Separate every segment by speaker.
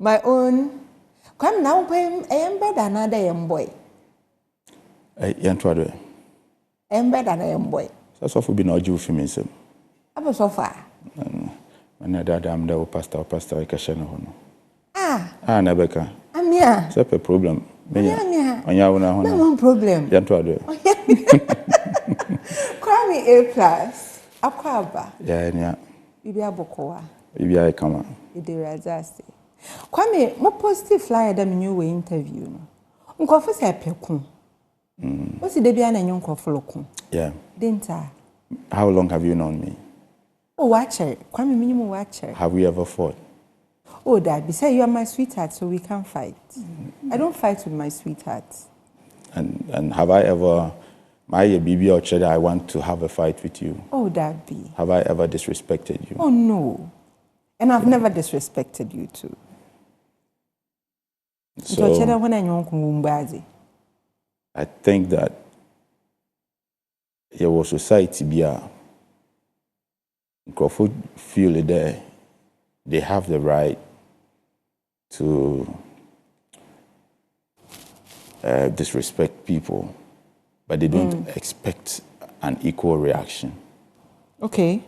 Speaker 1: My own. Come now, I am better than another young boy.
Speaker 2: I am
Speaker 1: better than a young boy.
Speaker 2: That's what we know you for me, sir.
Speaker 1: I was so far.
Speaker 2: And I am the pastor, I can never can.
Speaker 1: I'm here.
Speaker 2: It's a problem.
Speaker 1: No problem. KWAME A plus. Akwaba.
Speaker 2: Yeah.
Speaker 1: Bibi abokoa.
Speaker 2: Bibi I come.
Speaker 1: Ide razase. KWAME, mo positive flyer da me new interview no. Nkofo se pekun. What's the baby and young coffee?
Speaker 2: Yeah.
Speaker 1: Didn't.
Speaker 2: How long have you known me?
Speaker 1: Oh, watcher. KWAME minimum watcher.
Speaker 2: Have we ever fought?
Speaker 1: Oh, Dad, besides you are my sweetheart, so we can't fight. I don't fight with my sweetheart.
Speaker 2: And have I ever, my baby or cheddar, I want to have a fight with you?
Speaker 1: Oh, Daddy.
Speaker 2: Have I ever disrespected you?
Speaker 1: Oh, no. And I've never disrespected you too. So, cheddar when I know
Speaker 2: I think that your society be a feel it there. They have the right to disrespect people, but they don't expect an equal reaction.
Speaker 1: Okay.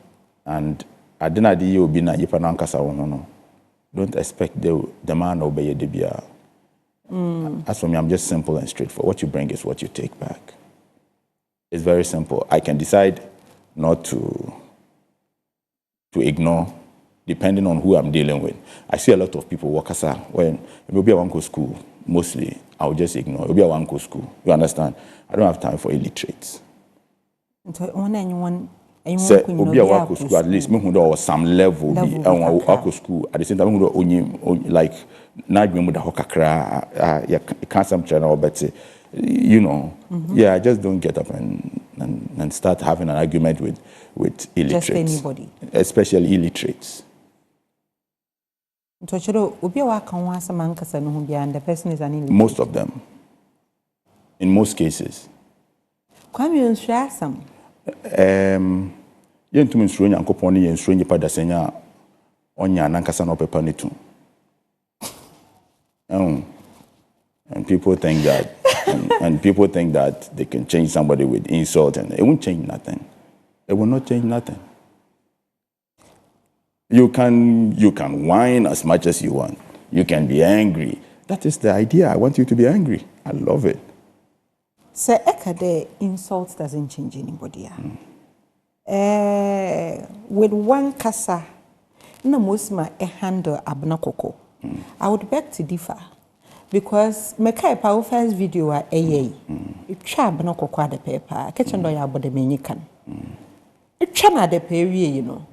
Speaker 2: And I didn't know you be na no. Don't expect the man obey the bia. As for me, I'm just simple and straightforward. What you bring is what you take back. It's very simple. I can decide not to ignore, depending on who I'm dealing with. I see a lot of people work as when it will be a one school, mostly I'll just ignore. It will be a one school. You understand? I don't have time for illiterates.
Speaker 1: So when
Speaker 2: say obi a work school at least me who do some level bi work school at the same time who like na adwemu da hokakra you can't some channel but you know yeah I just don't get up and start having an argument with illiterates,
Speaker 1: just anybody,
Speaker 2: especially illiterates.
Speaker 1: So obi a work kan wasa mankasa no ho bia and the person is an illiterate.
Speaker 2: Most of them, in most cases.
Speaker 1: KWAME nsua asam
Speaker 2: Yentum nsuro nyankopon ne yensuro nyipa da senya onya nankasa no pepa ne tu. And people think that and people think that they can change somebody with insult, and it won't change nothing. It will not change nothing. You can whine as much as you want. You can be angry. That is the idea. I want you to be angry. I love it.
Speaker 1: So, ekade insult doesn't change anybody. With one kasa, no musma handle abnakoko. I would beg to differ because mekai pa first video a it twa abnakoko the paper. Kitchen do ya body menyikan. It twa na the period, you know.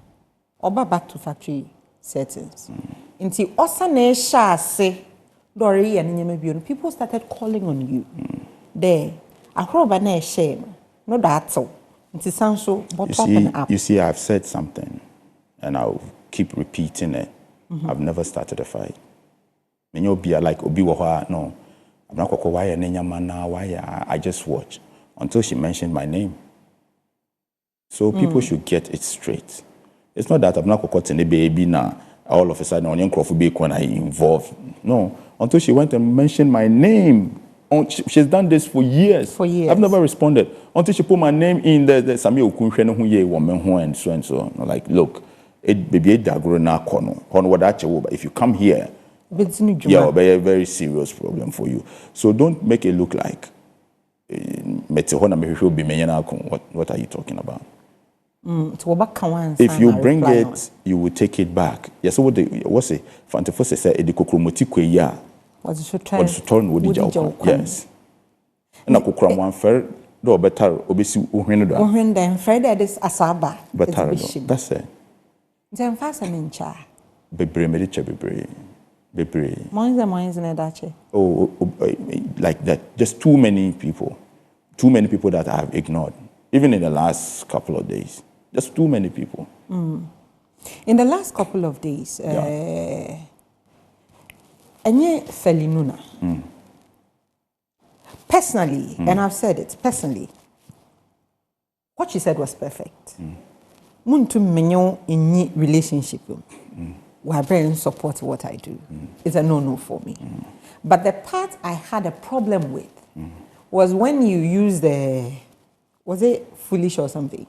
Speaker 1: Oba back to factory settings. Inti osa na sha se dori ya nyeme bi people started calling on you. There akroba na shame no that so inti sanso bottom up.
Speaker 2: You see I've said something and I'll keep repeating it. I've never started a fight. Me no be like obi wo no. I'm not going why why I just watch until she mentioned my name. So people should get it straight. It's not that I'm not going to baby now. All of a sudden, on your when I involved. No, until she went and mentioned my name. She's done this for years.
Speaker 1: For years.
Speaker 2: I've never responded until she put my name in the Sami Okunhwene who ye woman who and so and so. Like, look, it baby dagro na kono. What that if you come here, yeah, it'll be a very serious problem for you. So don't make it look like what are you talking about? If you bring it, you will take it back. Yes, so what's it? Fantafos said, "Edikokromoti kweya." What's the turn? What did you? Yes. Na kokram wan fer do better obesi ohwene do.
Speaker 1: Ohwene den fer that is asaba.
Speaker 2: Better. That's it.
Speaker 1: Then fast and ncha.
Speaker 2: Bebre me che bebre.
Speaker 1: Moins na dache.
Speaker 2: Oh, like that. Just too many people that I have ignored, even in the last couple of days. Just too many people.
Speaker 1: In the last couple of days, Enye Felinuna. Personally, and I've said it, personally, what she said was perfect. Muntu menyo in relationship. why bring support what I do. It's a no-no for me. But the part I had a problem with was when you use the, was it foolish or something?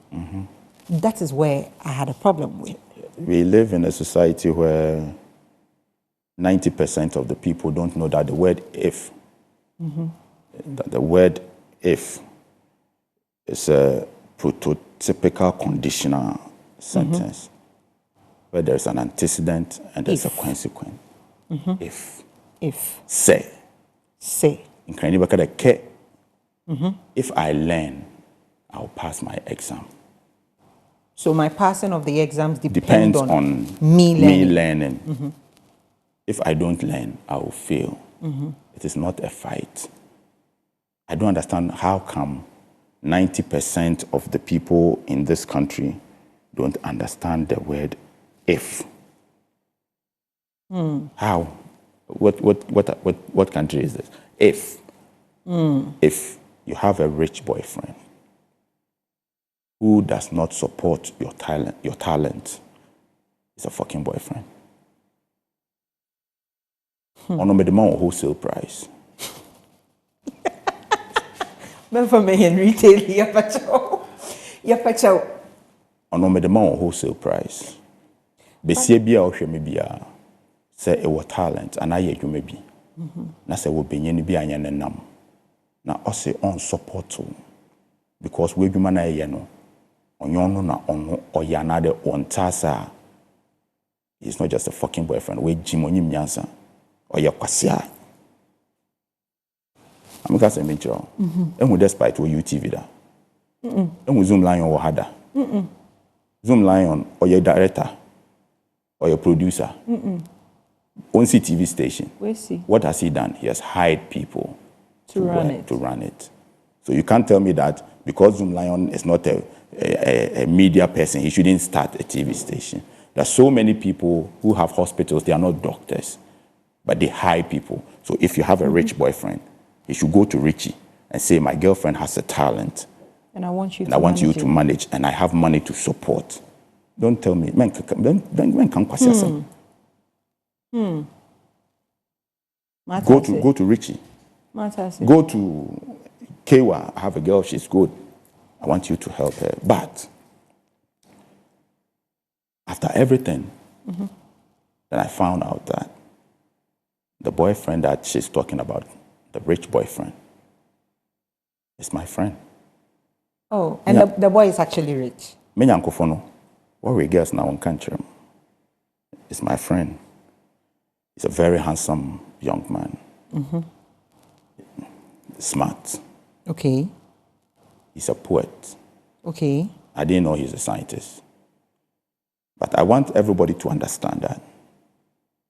Speaker 1: That is where I had a problem with.
Speaker 2: We live in a society where 90% of the people don't know that the word if, that the word if is a prototypical conditional sentence where there's an antecedent and there's a consequence. If. Say. In Kranibaka, if I learn, I'll pass my exam.
Speaker 1: So my passing of the exams depends on
Speaker 2: me learning. If I don't learn, I will fail. It is not a fight. I don't understand how come 90% of the people in this country don't understand the word if. How? What country is this? If. If you have a rich boyfriend who does not support your talent is a fucking boyfriend. On the demand wholesale price.
Speaker 1: But for me in retail, yapacho.
Speaker 2: On the demand wholesale price. Besie bia o hwe me bia say e wo talent and aye dwuma bi. Na say wo benye ni bia anya nenam. Na o say on support because we dwuma na ye no onyo na ono oyana de on tasa. He's not just a fucking boyfriend. We jimonyim nyansa. Oya kwasia. Amika say me chiro. Emu despite wo UTV da. Emu Zoom Lion wo hada. Zoom Lion or your director or your producer. On TV station.
Speaker 1: We see.
Speaker 2: What has he done? He has hired people
Speaker 1: to
Speaker 2: run it. So you can't tell me that because Zoom Lion is not a media person, he shouldn't start a TV station. There are so many people who have hospitals, they are not doctors, but they hire people. So if you have a rich boyfriend, he should go to Richie and say, my girlfriend has a talent.
Speaker 1: And I want you
Speaker 2: to manage, and I have money to support. Don't tell me. Men can kwasiasa. Go to Richie. Go to Kewa. I have a girl, she's good. I want you to help her. But after everything, then I found out that the boyfriend that she's talking about, the rich boyfriend, is my friend.
Speaker 1: Oh, and yeah. the boy is actually rich.
Speaker 2: Me nyankofono, what we girls now in country, is my friend. He's a very handsome young man. Smart.
Speaker 1: Okay.
Speaker 2: He's a poet.
Speaker 1: Okay.
Speaker 2: I didn't know he's a scientist. But I want everybody to understand that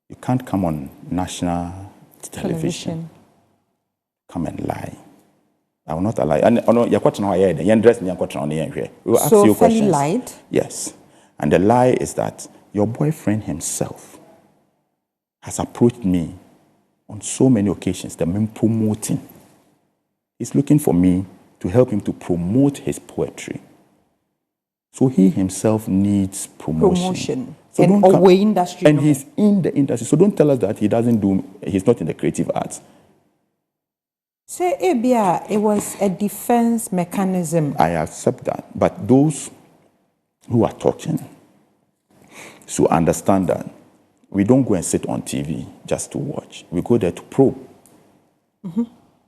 Speaker 2: you can't come on national television. Come and lie. I will not lie. And we will ask you questions.
Speaker 1: Lied?
Speaker 2: Yes. And the lie is that your boyfriend himself has approached me on so many occasions, the men promoting. He's looking for me to help him to promote his poetry. So he himself needs promotion. So
Speaker 1: industry.
Speaker 2: And he's in the industry. So don't tell us that he's not in the creative arts.
Speaker 1: Say, it was a defense mechanism.
Speaker 2: I accept that. But those who are talking should understand that we don't go and sit on TV just to watch. We go there to probe.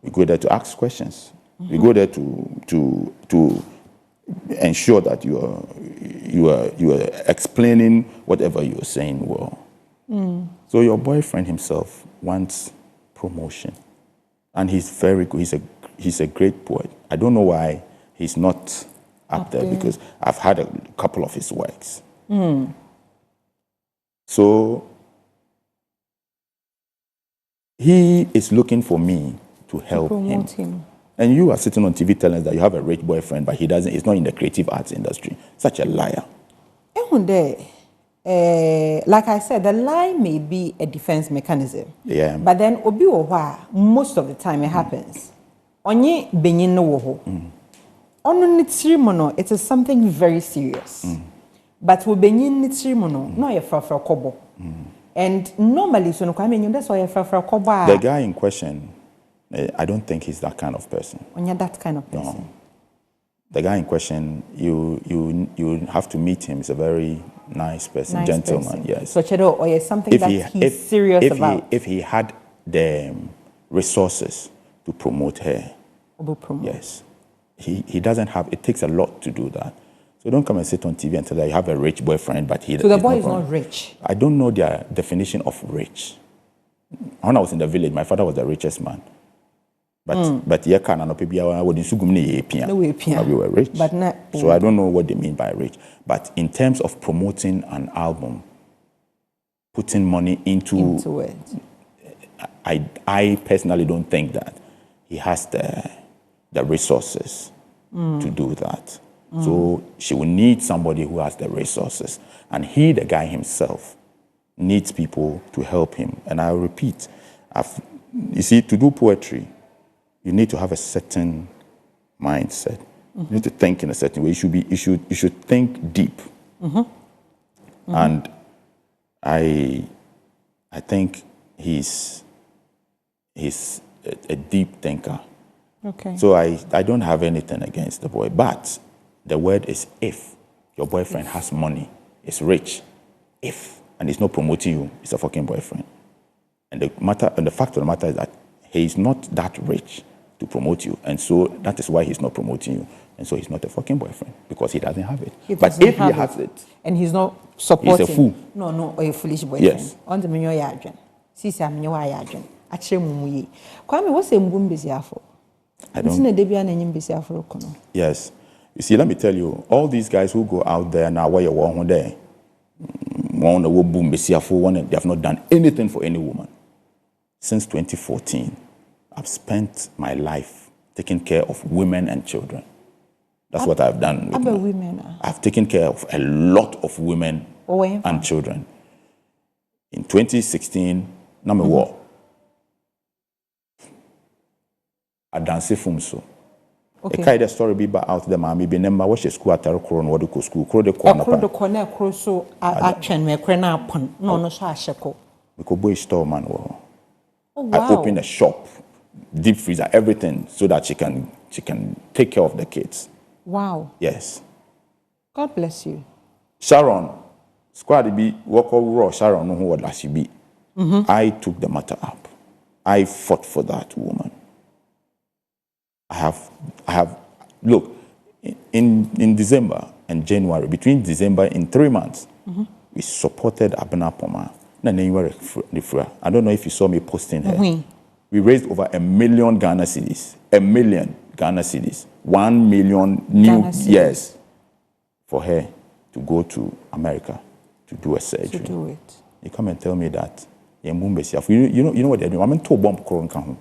Speaker 2: We go there to ask questions. We go there to ensure that you are explaining whatever you are saying well. So your boyfriend himself wants promotion. And he's very good. He's a great poet. I don't know why he's not up there because I've had a couple of his works. So he is looking for me to help him. And you are sitting on TV telling us that you have a rich boyfriend, but he's not in the creative arts industry. Such a liar.
Speaker 1: Like I said, the lie may be a defense mechanism.
Speaker 2: Yeah.
Speaker 1: But then most of the time it happens. Onye benyin no wo ho. Ono nitiri mono, it is something very serious. but we benyin nitrimu no ye frafra kobo. And normally, so no kwame that's why ye frafra kobo.
Speaker 2: The guy in question, I don't think he's that kind of person.
Speaker 1: When you're that kind of person.
Speaker 2: No. The guy in question, you have to meet him. He's a very nice person, gentleman. Yes.
Speaker 1: So Chedo, or something he's serious about.
Speaker 2: If he had the resources to promote her, yes, he doesn't have. It takes a lot to do that. So don't come and sit on TV and tell that you have a rich boyfriend, but he.
Speaker 1: So the boy is not rich.
Speaker 2: I don't know their definition of rich. When I was in the village, my father was the richest man. But yeah, can no people wouldn't we were rich.
Speaker 1: But not,
Speaker 2: so I don't know what they mean by rich. But in terms of promoting an album, putting money into
Speaker 1: it,
Speaker 2: I personally don't think that he has the resources to do that. So she will need somebody who has the resources, and he, the guy himself, needs people to help him. And I repeat, you see, to do poetry, you need to have a certain mindset. You need to think in a certain way. You should think deep. And I think he's a deep thinker.
Speaker 1: Okay.
Speaker 2: So I don't have anything against the boy, but the word is if. Your boyfriend has money, is rich, and he's not promoting you, he's a fucking boyfriend. And the fact of the matter is that he's not that rich to promote you, and so that is why he's not promoting you, and so he's not a fucking boyfriend because he doesn't have it. But if he has it,
Speaker 1: and he's not supporting,
Speaker 2: he's a fool.
Speaker 1: No, or a foolish boyfriend.
Speaker 2: Yes.
Speaker 1: On the menu yadren, sisi amenyo wa yadren. Achire mumuyi. Kwame, what's a mbumbi afo?
Speaker 2: I don't. Yes. You see, let me tell you, all these guys who go out there now, where you're one there, they have not done anything for any woman. Since 2014, I've spent my life taking care of women and children. That's what I've done. I've taken care of a lot of women and children. In 2016, number one, I danced from so. Okay. A kind of story be out there, mommy. Be number what she school at the corner, what the school, the
Speaker 1: corner, so I can make upon no shako.
Speaker 2: We could buy store man.
Speaker 1: Oh, wow.
Speaker 2: I opened a shop, deep freezer, everything, so that she can take care of the kids.
Speaker 1: Wow.
Speaker 2: Yes.
Speaker 1: God bless you.
Speaker 2: Sharon, squad be walk over Sharon, who would she be? I took the matter up. I fought for that woman. I have, look, in December and January, between December, in 3 months, we supported Abena Poma. I don't know if you saw me posting her. We raised over 1 million Ghana cedis. 1 million Ghana cedis. 1 million new years for her to go to America to do a surgery.
Speaker 1: To do it.
Speaker 2: You come and tell me that. You know what they're doing? I'm to bomb Koron.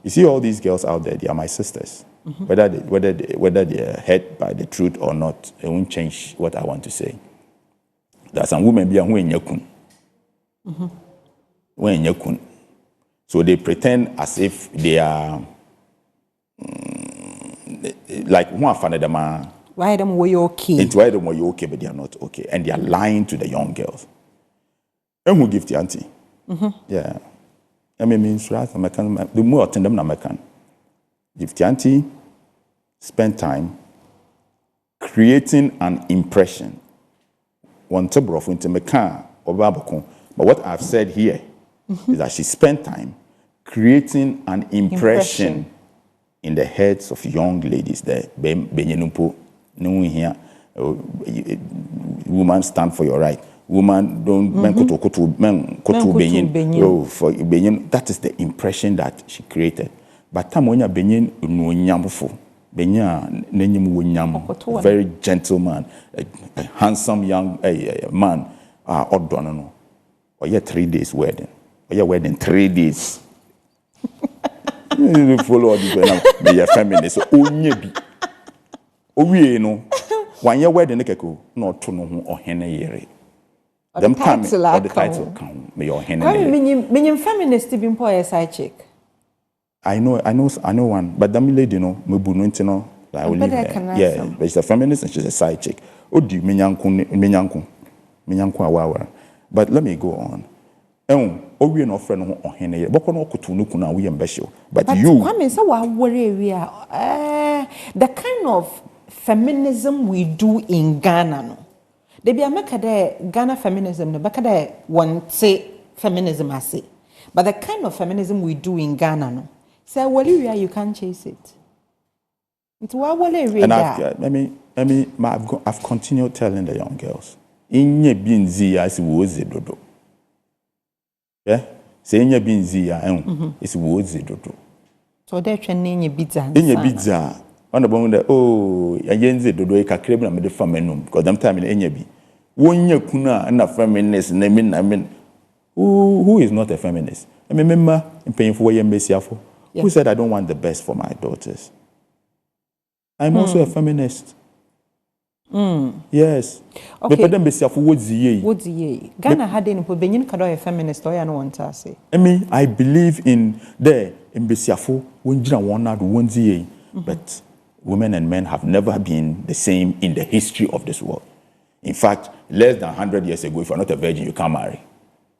Speaker 2: You see all these girls out there, they are my sisters. Whether they are hurt by the truth or not, it won't change what I want to say. There are some women who in yakun. So they pretend as if they are like one fan of them are.
Speaker 1: Why them were you okay?
Speaker 2: It's why them were you okay, but they are not okay, and they are lying to the young girls. And who give the auntie? Yeah. I mean, the more attend them, I can. Give the auntie, spend time creating an impression. One table of Wintermekan or Babacon. But what I've said here is that she spent time creating an impression in the heads of young ladies there. Benyenumpo, no here. Woman, stand for your right. Woman, don't men koto benyen. For benyen, that is the impression that she created. But tamonya benyen no nyamfo. Benya nenyim wo nyam. Very gentleman, a handsome young man. Odono no. Or 3 days wedding. Or your wedding 3 days. You follow all this now. Be a feminist. Onye bi. Owie no. One year wedding ekeko no to no ho ohene yere. Them time or the title come. May your hen.
Speaker 1: Meaning feminist to be a side chick.
Speaker 2: I know one, but that lady no me bu no ntino Like, I will leave her. Yeah, but she's a feminist and she's a side chick. Oh, do minyanku awawa. But let me go on. We are not friend on hene. But no kutu kuna we ambassador. But you.
Speaker 1: Kwame, so what worry we are? The kind of feminism we do in Ghana, no. They be a make Ghana feminism, no. Bakade one say feminism I say. But the kind of feminism we do in Ghana, no. Say worry we are, you can't chase it. It's what worry we are.
Speaker 2: I've continued telling the young girls. Inye binzi as wozi dodo. Yeah? Say inye binzi is wozi dodo.
Speaker 1: So they're training inye biza.
Speaker 2: Inye biza. On the bone that ayenzi dodo e kakrebi na mede feminum because them time in inye bi. Wonye kuna and a feminist I mean who is not a feminist? I mean remember in paying for yembesiafo. Who said I don't want the best for my daughters? I'm also a feminist. Yes.
Speaker 1: Okay.
Speaker 2: Ghana
Speaker 1: had any a feminist or no one to say.
Speaker 2: I believe in the Mbesiafo but women and men have never been the same in the history of this world. In fact, less than 100 years ago, if you're not a virgin, you can't marry.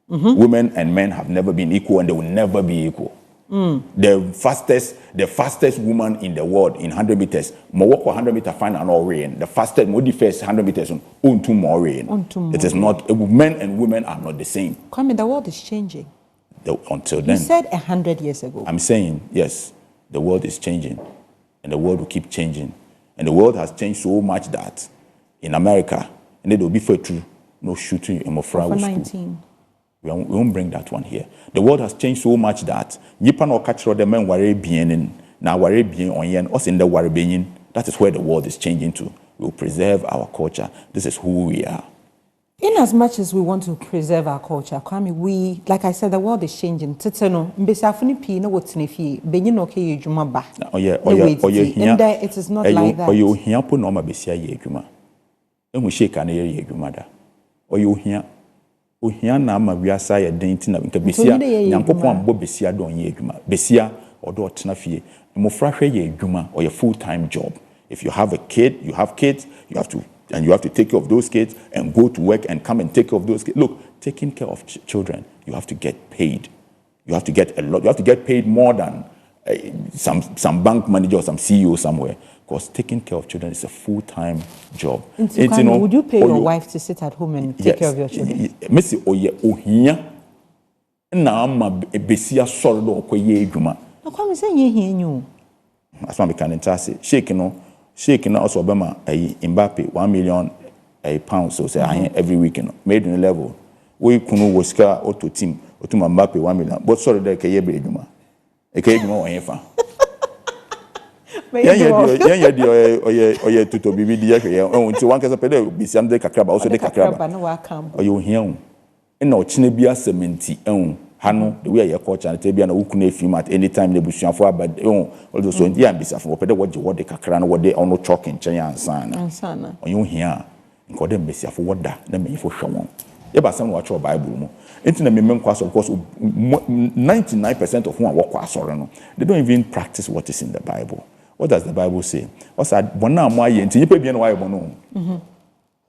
Speaker 2: Women and men have never been equal and they will never be equal. The fastest woman in the world in 100 meters, more walk 100 meters find an all rain. The fastest, more the first 100 meters on two more rain. It is not, men and women are not the same.
Speaker 1: Kwame, the world is changing.
Speaker 2: Until then.
Speaker 1: You said 100 years ago.
Speaker 2: I'm saying, yes, the world is changing and the world will keep changing. And the world has changed so much that in America, and it will be for true, no shooting in Mofra school. We won't bring that one here. The world has changed so much that Nipa no catch the men worry being now worry being on yen us in the worry being. That is where the world is changing to. We will preserve our culture. This is who we are.
Speaker 1: In as much as we want to preserve our culture, Kwame, we, like I said, the world is changing. Titano, mbesiafuni pi na wotinifi, benyi no ke yejuma ba. And it is not like that.
Speaker 2: Oyo hia po no ma besia ye adwuma. Emu sheka na ye adwuma da. Oyo hia ohia na ama wiasa ye den ti na nka besia nyankopon ambo besia don ye adwuma besia odo otena fie mmofra hwe ye adwuma or your full-time job. If you have a kid, you have kids, you have to take care of those kids and go to work and come and take care of those kids. Look, taking care of children, you have to get paid. You have to get a lot. You have to get paid more than some bank manager or some CEO somewhere. Because taking care of children is a full-time job.
Speaker 1: Would you pay your wife to sit at home and take care of your children?
Speaker 2: Missy oye ohia na ama besia soro do okoye adwuma.
Speaker 1: No come say ye hianyu.
Speaker 2: As one can say shake no also obama Mbappe 1 million pounds so say every weekend made in level. We kunu woska auto team otuma Mbappe 1 million. But sorry there keye be adwuma. E keye adwuma won yefa. Yeah, oye tuto bibi di yake unti wan kasa pede bisiam de kakraba also de kakraba
Speaker 1: no wa camp
Speaker 2: oye ohia na ochine bia sementi hano the way your culture and bia na wukuna efim at any time the busuafo abad all those so ndi ambisafo pede wo de kakra na wo de ono chalk nchen ansana oye ohia nko de mbesiafo woda na meyifo hwewon ye ba sam watch Bible mu enti na memem kwaso because 99% of who are work kwasoro no they don't even practice what is in the Bible. What does the Bible say? What said bona mo aye nti yipa bien why bono.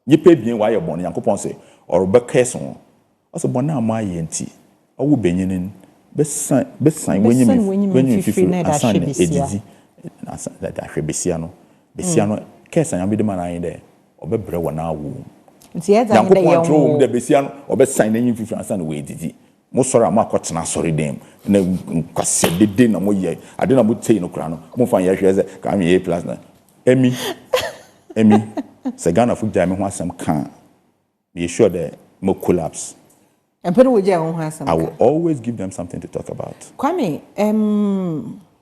Speaker 2: Yipa bien why bono Yankopon say or be keson. Also bona mo aye nti owo benyinin be sign when you feel na edidi that hwebesia no besia no kesan ya be de man aye there obebre wona awo.
Speaker 1: Nti ye dan de ye
Speaker 2: wo de besia no obe sign na yin fifi asan we edidi. Mo sori ama akotena sori dem na kwase dede na mo ye ade na mo tei no kra no mo fa ye hweze KWAME A plus na emi se Ghana fu jam ho asem kan be sure that mo collapse
Speaker 1: and put wo je ho asem
Speaker 2: I will always give them something to talk about.
Speaker 1: Kwame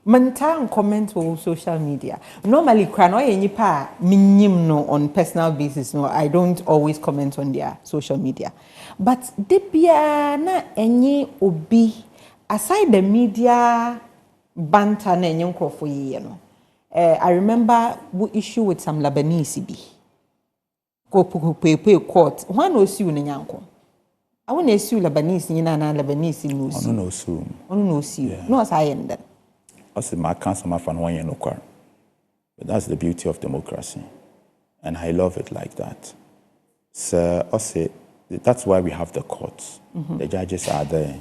Speaker 1: mental comment on social media normally kra no ye nipa minyim no on personal basis no I don't always comment on their social media. But debia na enye obi aside the media banter na enye nkrofo ye no I remember we issue with some Lebanese bi go Pae court one no sue ne nyanko I want to sue Lebanese nyina na Lebanese no sue no sue no as I end I
Speaker 2: say my cancer my fan one no kwar But that's the beauty of democracy. And I love it like that. So also, that's why we have the courts. The judges are there.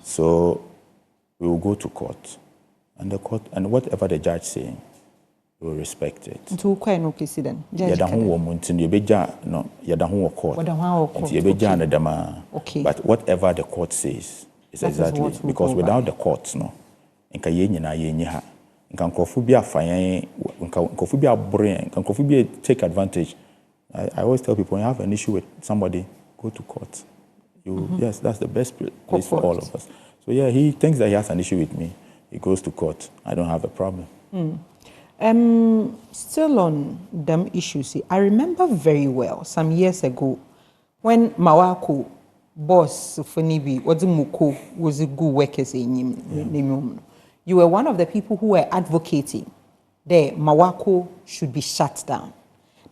Speaker 2: So we will go to court. And the court, and whatever the judge say, we will respect it.
Speaker 1: Ntu kwa no president.
Speaker 2: Yada ho wo muntin ye beja no yada ho wo court. Ye beja na dama. But whatever the court says is exactly because without the courts no nka ye nyina ye nyi ha. Nka nkrofo bi afayan nka nkrofo bi abore nka nkrofo bi take advantage. I always tell people when you have an issue with somebody, go to court. Yes, that's the best place for all of us. So yeah, he thinks that he has an issue with me. He goes to court. I don't have a problem.
Speaker 1: Still on them issues, I remember very well some years ago when Mawako boss Funibi Muko was a good workers in him. You were one of the people who were advocating that Mawako should be shut down.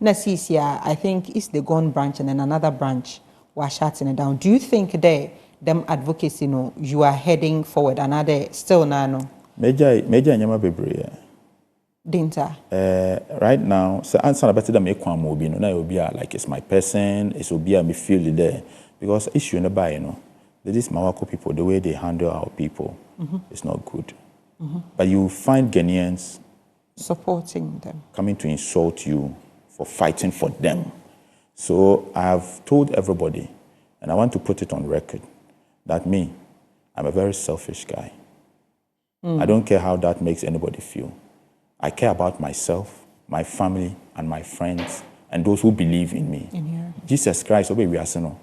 Speaker 1: Nasisia, I think it's the Gone branch and then another branch were shutting it down. Do you think them advocacy, you are heading forward another still no?
Speaker 2: Major nyama bebre.
Speaker 1: Dinta.
Speaker 2: Right now, so answer about them KWAME will be like it's my person, it will be me feel there. Because issue in the buy, these Mawako people, the way they handle our people is not good. But you find Ghanaians
Speaker 1: supporting them,
Speaker 2: coming to insult you for fighting for them. So I have told everybody, and I want to put it on record, that I'm a very selfish guy. I don't care how that makes anybody feel. I care about myself, my family, and my friends, and those who believe in me. Jesus Christ, obey we are no.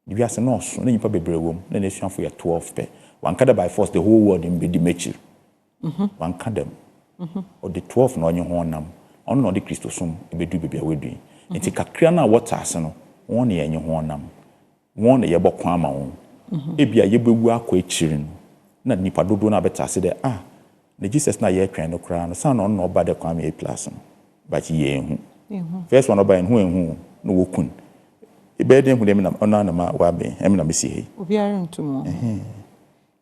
Speaker 2: We are no. So you probably brave woman. Then they for your 12 pay. One kind by force the whole world in the mechi. One kind them. Or the 12 no you horn nam. On no the Christosum be do be we doing. And take a criana water no. One year you horn nam. One year bo kwama on. Ebia ye be wa kwa chirin. Na nipa dodo na beta say there the Jesus na ye twan no kra no san no oba de KWAME A plus no but ye hu first one oba en hu no wokun e be den hu dem na ona na ma wa be em na me si he
Speaker 1: obi are ntumo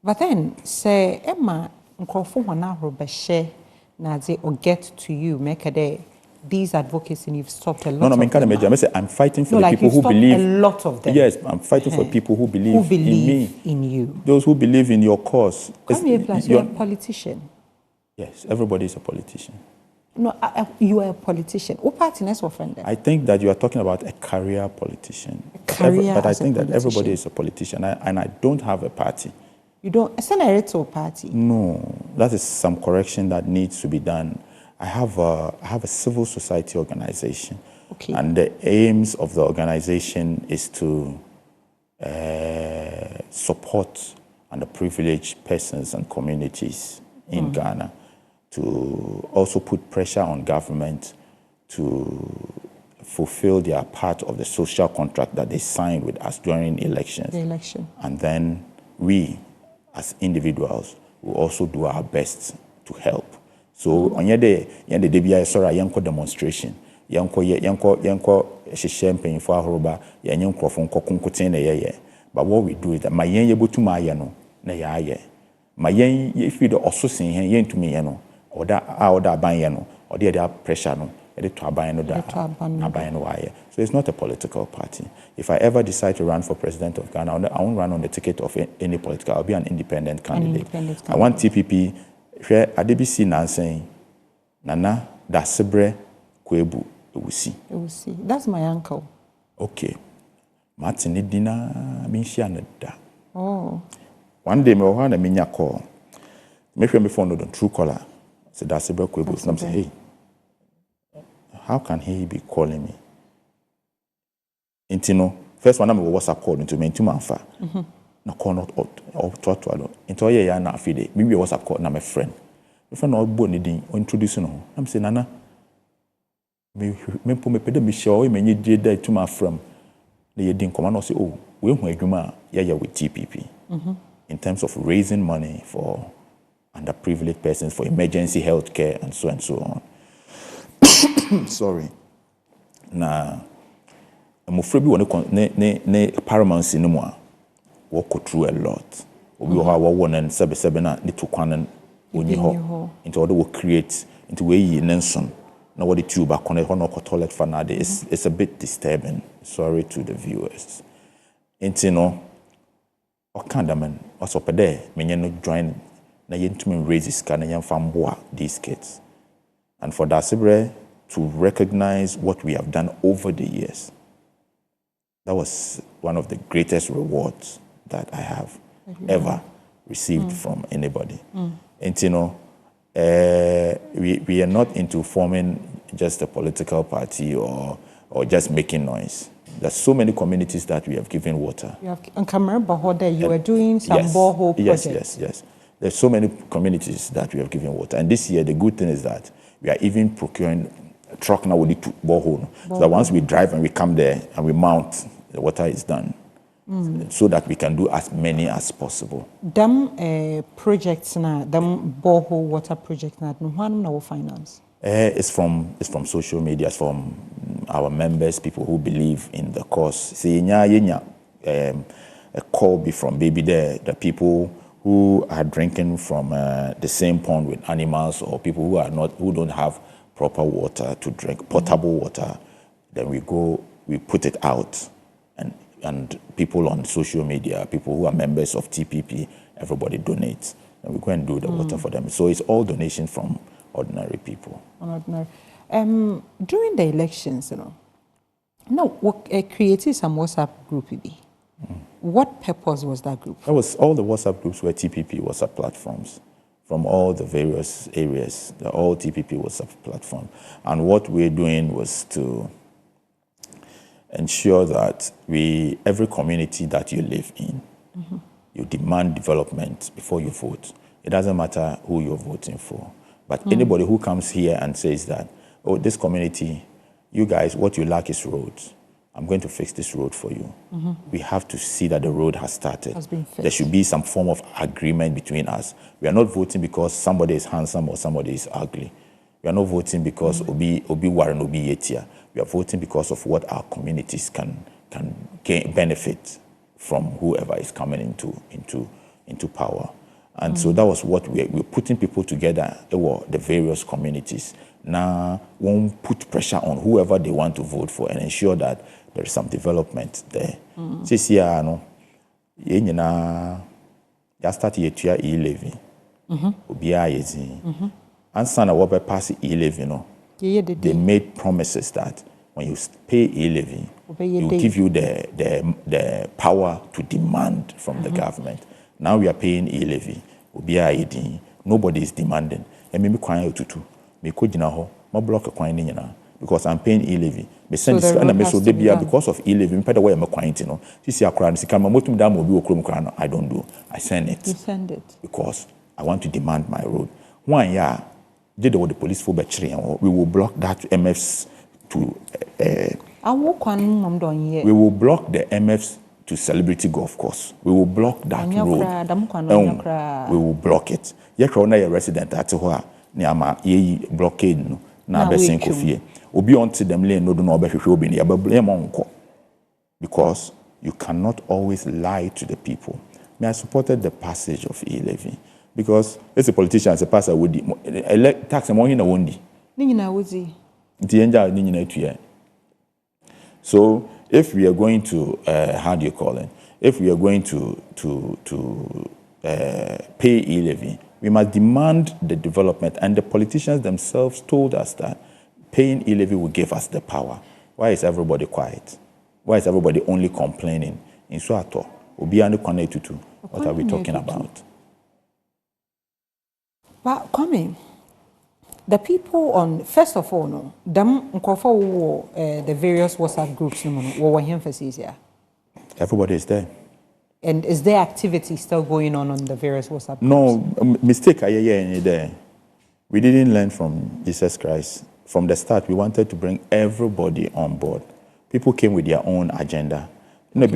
Speaker 1: but then say emma nkrofo hona horo be she na they or get to you make a day these advocates and you've stopped a lot
Speaker 2: no,
Speaker 1: of them.
Speaker 2: I say I'm fighting for the people who believe.
Speaker 1: A lot of them.
Speaker 2: Yes, I'm fighting for people who believe in me.
Speaker 1: In you.
Speaker 2: Those who believe in your cause.
Speaker 1: KWAME A plus, you're a politician.
Speaker 2: Yes, everybody is a politician.
Speaker 1: No, you are a politician. What party is your friend?
Speaker 2: I think that you are talking about a career politician.
Speaker 1: But
Speaker 2: I think that everybody is a politician, and I don't have a party.
Speaker 1: You don't? It's an electoral party.
Speaker 2: No, that is some correction that needs to be done. I have a civil society organization, and the aims of the organization is to support underprivileged persons and communities in Ghana, to also put pressure on government to fulfill their part of the social contract that they signed with us during elections.
Speaker 1: The election.
Speaker 2: And then we, as individuals, will also do our best to help. So on your day, debia sorry, yanko demonstration, yanko shishempe for Aruba, yanko from Kokunkutine ye. But what we do is that my yen able to my yano, na ya. My yen, if you also sing yen to me yano, or that buy yano, or the other pressure no, to buy no wire. So it's not a political party. If I ever decide to run for president of Ghana, I won't run on the ticket of any political. I'll be an independent candidate. I want TPP. Hwɛ adebisi nansen nana dasebre kwebu ewusi.
Speaker 1: That's my uncle.
Speaker 2: Okay. Martin dina minhia na da.
Speaker 1: Oh.
Speaker 2: One day me ho na minya call. Me hwɛ me phone no true caller. Say dasebre kwebu. So I'm say, hey, how can he be calling me? Intino first one na me WhatsApp call into me into manfa. Na call not or talk to alone. Into ya na afide. Maybe WhatsApp call na my friend. My friend no bo ni din introduce no. I'm say nana. Me pede me show me nye dey to my friend. Na ye din come no say oh, we hu adwuma ya with TPP. In terms of raising money for underprivileged persons for emergency health care and so on. Sorry. Na mo free bi won ne paramount no mo a walk through a lot. We will have one and 7 and the 2 kwanan only ho. Into order will create into way Nenson. Now what the tube back on the toilet for now. It's a bit disturbing. Sorry to the viewers. Into no, man, what's up there? Me no join na yentume raise this kind of famboa these kids. And for that, to recognize what we have done over the years. That was one of the greatest rewards that I have ever received from anybody. And you know, we are not into forming just a political party or just making noise. There's so many communities that we have given water.
Speaker 1: You have, and Camera Bahode, you are doing some borehole projects.
Speaker 2: Yes. There's so many communities that we have given water. And this year, the good thing is that we are even procuring a truck now with the borehole. So that once we drive and we come there and we mount, the water is done. So that we can do as many as possible.
Speaker 1: Them projects now, them borehole water projects now, no finance.
Speaker 2: It's from social media, it's from our members, people who believe in the cause. See, a call be from baby there, the people who are drinking from the same pond with animals, or people who don't have proper water to drink, potable water. Then we put it out, and people on social media, people who are members of TPP, everybody donates, and we go and do the water for them. So it's all donation from ordinary people.
Speaker 1: During the elections, now created some WhatsApp group. What purpose was that group?
Speaker 2: That was all the WhatsApp groups were TPP WhatsApp platforms from all the various areas. They're all TPP WhatsApp platform, and what we're doing was to ensure that every community that you live in, you demand development before you vote. It doesn't matter who you're voting for. But anybody who comes here and says that, oh, this community, you guys, what you lack is roads. I'm going to fix this road for you. We have to see that the road has started.
Speaker 1: Has been fixed.
Speaker 2: There should be some form of agreement between us. We are not voting because somebody is handsome or somebody is ugly. We are not voting because Obi Warren, Obi Yetia. We are voting because of what our communities can gain benefit from whoever is coming into power. And so that was what we're putting people together, the various communities. Now, won't put pressure on whoever they want to vote for and ensure that there is some development there. This year, just started a E-levy. And son of pass E-levy, they made promises that when you pay E-levy, it will give you the power to demand from the government. Now we are paying E-levy. Nobody is demanding. And maybe quiet to me could my block a coin because I'm paying E-levy. Because of E-levy, the way I'm acquainted, this year I don't do. I send it.
Speaker 1: You send it
Speaker 2: because I want to demand my road. 1 year, did the police for we will block that MFs to. We will block the MFs to Celebrity Golf Course. We will block that road. We will block it. You're resident at where near blockade na besin kofie. Obi onto them lane no do no be because you cannot always lie to the people. I supported the passage of E-levy because as a politician, as a pastor would elect tax among in a wundi. So if we are going to how do you call it? If we are going to pay E-levy, we must demand the development, and the politicians themselves told us that paying E-levy will give us the power. Why is everybody quiet? Why is everybody only complaining? In Swato, what are we talking about?
Speaker 1: But coming, the people on, first of all, no, them the various WhatsApp groups, what emphasis here?
Speaker 2: Everybody is there.
Speaker 1: And is there activity still going on the various WhatsApp groups?
Speaker 2: No, mistake there. We didn't learn from Jesus Christ. From the start, we wanted to bring everybody on board. People came with their own agenda. What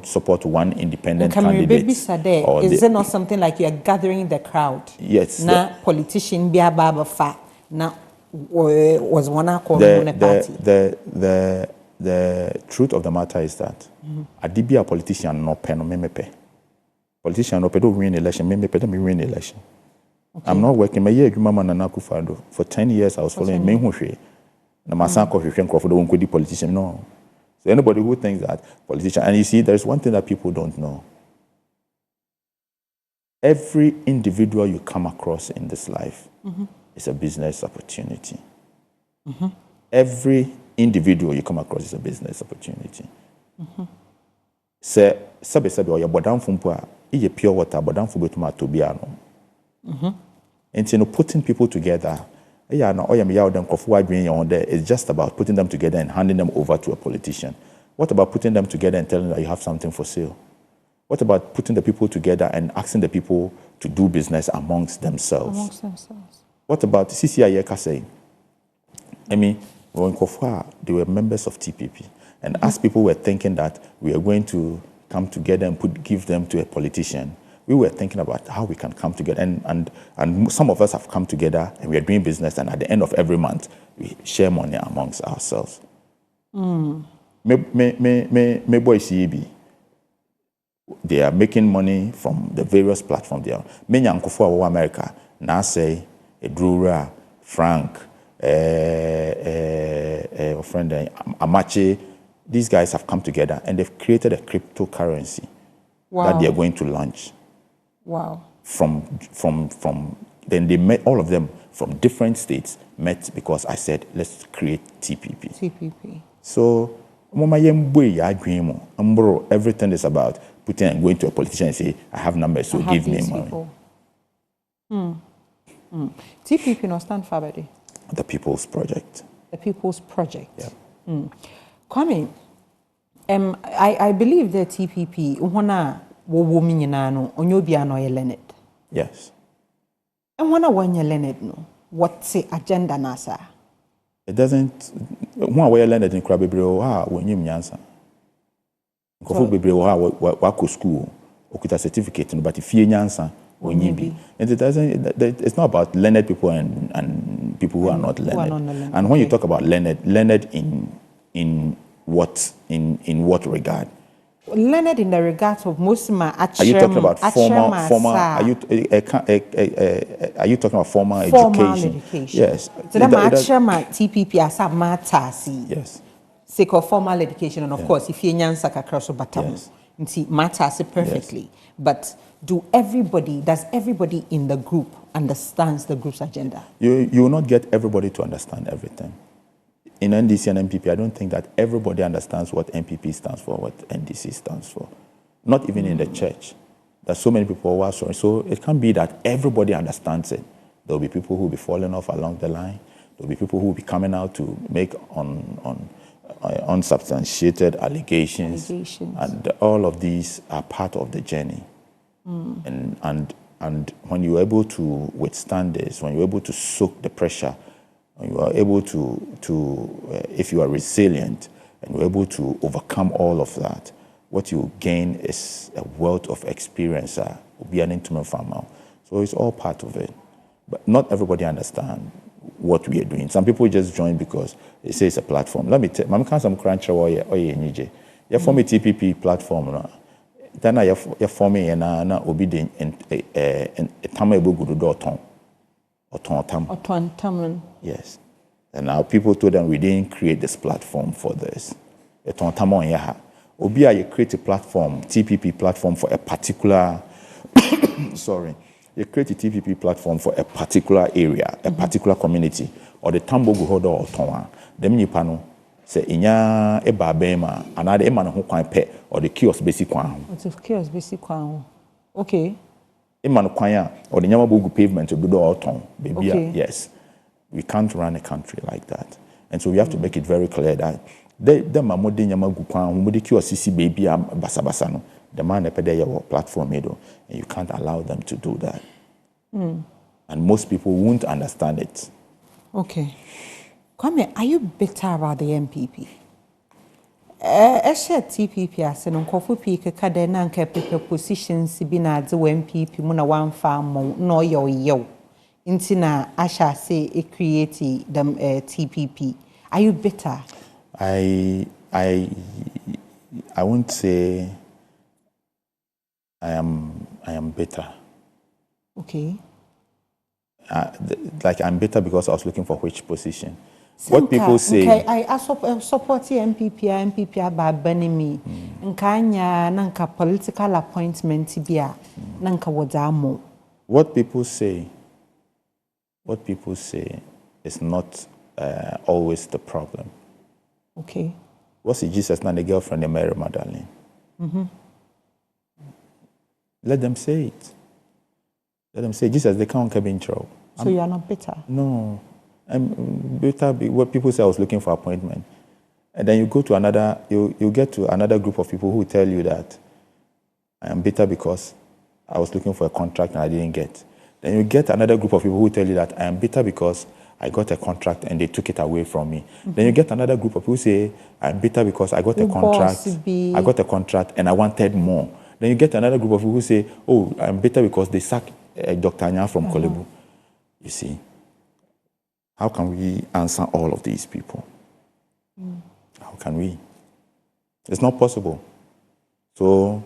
Speaker 2: support one independent candidate.
Speaker 1: Is it not something like you are gathering the crowd?
Speaker 2: Yes.
Speaker 1: Na politician be a baba fa na was one party.
Speaker 2: The truth of the matter is that Adibi a politician no pen no memepe. Politician no pedo win election, memepe don't win election. Okay. I'm not working. My year, for 10 years, I was following me. Na masanko hwehwe politician. No. So anybody who thinks that politician, and you see, there's one thing that people don't know. Every individual you come across in this life is a business opportunity. Every individual you come across is a business opportunity. Say, sabe oya bodam fumpo a iye pure water bodam fumpo betuma tobia no. And you know, putting people together, it's just about putting them together and handing them over to a politician. What about putting them together and telling them that you have something for sale? What about putting the people together and asking the people to do business amongst themselves? What about CCIA Kase? I mean, when Kofua, they were members of TPP. And as people were thinking that we are going to come together and give them to a politician, we were thinking about how we can come together. And some of us have come together and we are doing business. And at the end of every month, we share money amongst ourselves. Me boy CEB. They are making money from the various platforms there. Many Uncle America, Nase, Edrura, Frank, friend Amache. These guys have come together and they've created a cryptocurrency that they are going to launch. Wow. Then they met, all of them from different states met because I said, let's create TPP. So, everything is about putting and going to a politician and say, I have numbers, so give me money.
Speaker 1: TPP no stand for body.
Speaker 2: The People's Project.
Speaker 1: The People's Project.
Speaker 2: Yeah.
Speaker 1: Kwame, I believe that TPP,
Speaker 2: yes.
Speaker 1: And when you're learned, no, what's the agenda nasa?
Speaker 2: It doesn't. One way learned in Krabibre, when you answer. Wako school, okuta certificate, but if you answer, when you be. And it doesn't. It's not about learned people and people who are not learned. And when you talk about learned in what regard?
Speaker 1: Learned in the regard of Musma.
Speaker 2: Are you talking about formal? Are you talking about formal education? Yes.
Speaker 1: So that TPP as a matter.
Speaker 2: Yes.
Speaker 1: Sake of formal education, and of course, if you nyansa across batam, see matters perfectly. Yes. But does everybody in the group understands the group's agenda?
Speaker 2: You will not get everybody to understand everything. In NDC and MPP, I don't think that everybody understands what MPP stands for, what NDC stands for. Not even in the church. There's so many people who are sorry. So it can't be that everybody understands it. There will be people who will be falling off along the line. There will be people who will be coming out to make unsubstantiated allegations. And all of these are part of the journey. And when you're able to withstand this, when you're able to soak the pressure, when you are able to if you are resilient and you're able to overcome all of that, what you gain is a wealth of experience. Be an intimate farmer. So it's all part of it. But not everybody understands what we are doing. Some people just join because they say it's a platform. Let me tell you, I'm some cruncher or you form a TPP platform. Then you form a obedient and a tamable good daughter. Yes. And now people told them we didn't create this platform for this. You create a platform, TPP platform for a particular, sorry, you create a TPP platform for a particular area, a particular community, or the tambo go hold or tonwa. Them you pano say inya eba bema another ema no kwan pe or the kiosk basic kwan.
Speaker 1: It's a kiosk basic kwan. Okay.
Speaker 2: Ema no kwan or the nyama bogu pavement to do or ton. Baby, yes. We can't run a country like that. And so we have to make it very clear that the mamodi nyama gu kwan humudi kiosk sisi baby basa no. The man pede your platform and you can't allow them to do that. And most people won't understand it.
Speaker 1: Okay. Kwame, are you bitter about the MPP? Share TPP as an uncofu peak cadena and kept positions bina the MPP muna one farm no yo. Intina Asha say it created them TPP. Are you bitter?
Speaker 2: I won't say I am bitter.
Speaker 1: Okay.
Speaker 2: like I'm bitter because I was looking for which position. What people say.
Speaker 1: I support MPP about Benimi. Nkanya nanka political appointment bia nanka wodamo.
Speaker 2: What people say is not always the problem.
Speaker 1: Okay.
Speaker 2: What's Jesus not the girlfriend of Mary Magdalene? Let them say it. Let them say Jesus, they can't come in trouble.
Speaker 1: So you are not bitter?
Speaker 2: No. I'm bitter. What people say I was looking for appointment. And then you go to another, you get to another group of people who tell you that I am bitter because I was looking for a contract and I didn't get. Then you get another group of people who tell you that I am bitter because I got a contract and they took it away from me. Then you get another group of people who say I'm bitter because I got a contract and I wanted more. Then you get another group of people who say, oh, I'm bitter because they sacked Dr. Anya from Kolebu. You see, how can we answer all of these people? How can we? It's not possible. So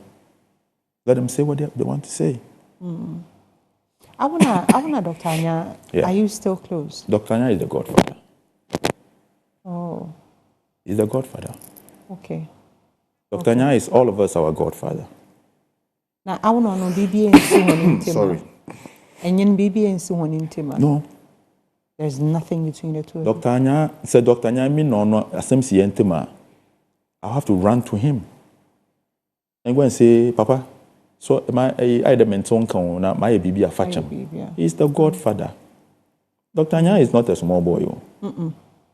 Speaker 2: let them say what they want to say.
Speaker 1: I wanna Dr. Anya, are you still close?
Speaker 2: Dr. Anya is the godfather.
Speaker 1: Oh.
Speaker 2: He's the godfather.
Speaker 1: Okay.
Speaker 2: Dr. Anya is all of us our godfather.
Speaker 1: Now, I want to know BB.
Speaker 2: Sorry.
Speaker 1: And yin BB and so on in
Speaker 2: No.
Speaker 1: There's nothing between the two.
Speaker 2: Dr. Anya said, Dr. Anya, me no, Asemsi Yentima. I'll have to run to him and go and say, Papa, so my menton na my BB a facham. He's the godfather. Dr. Anya is not a small boy.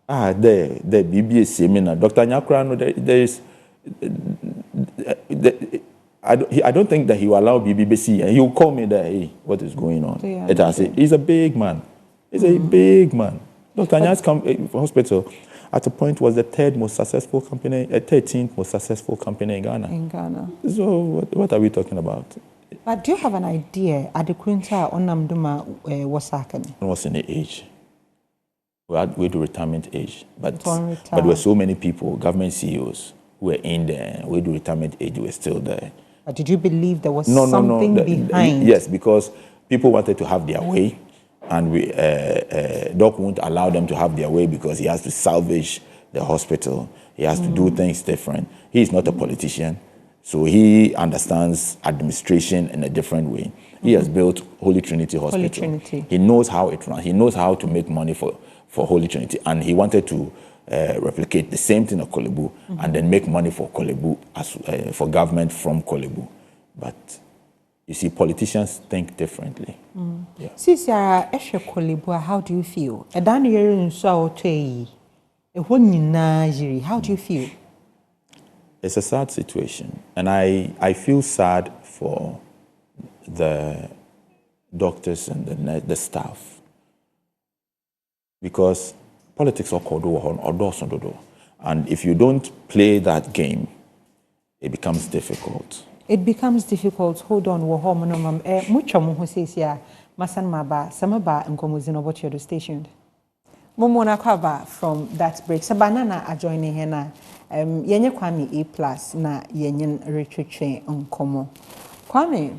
Speaker 2: The BB is seminar. Dr. Anya Krano, there is. I don't think that he will allow BBC and he will call me there. Hey, what is going on? He's a big man. He's a big man. Dr. Anya's hospital at a point was the 13th most successful company in Ghana. So what are we talking about?
Speaker 1: But do you have an idea at the Quinta Onamduma was happening?
Speaker 2: It was in the age. We do retirement age. But there were so many people, government CEOs, who were in there. We do retirement age, were still there.
Speaker 1: But did you believe there was something behind?
Speaker 2: Yes, because people wanted to have their way, and Doc won't allow them to have their way because he has to salvage the hospital. He has to do things different. He is not a politician, so he understands administration in a different way. He has built Holy Trinity Hospital.
Speaker 1: Holy Trinity.
Speaker 2: He knows how it runs. He knows how to make money for Holy Trinity, and he wanted to replicate the same thing at Kolebu and then make money for Kolebu, for government from Kolebu. But you see, politicians think differently.
Speaker 1: Since you are Kolebu, how do you feel? How do you feel?
Speaker 2: It's a sad situation, and I feel sad for the doctors and the staff, because politics are called and if you don't play that game, it becomes difficult.
Speaker 1: It becomes difficult. Hold on, mucho mo says ya masan maba samaba nkomuzino what you're stationed. Momona kwaba from that break. Sabanana adjoining hena yenye KWAME A plus na yenye retreat nkomo. KWAME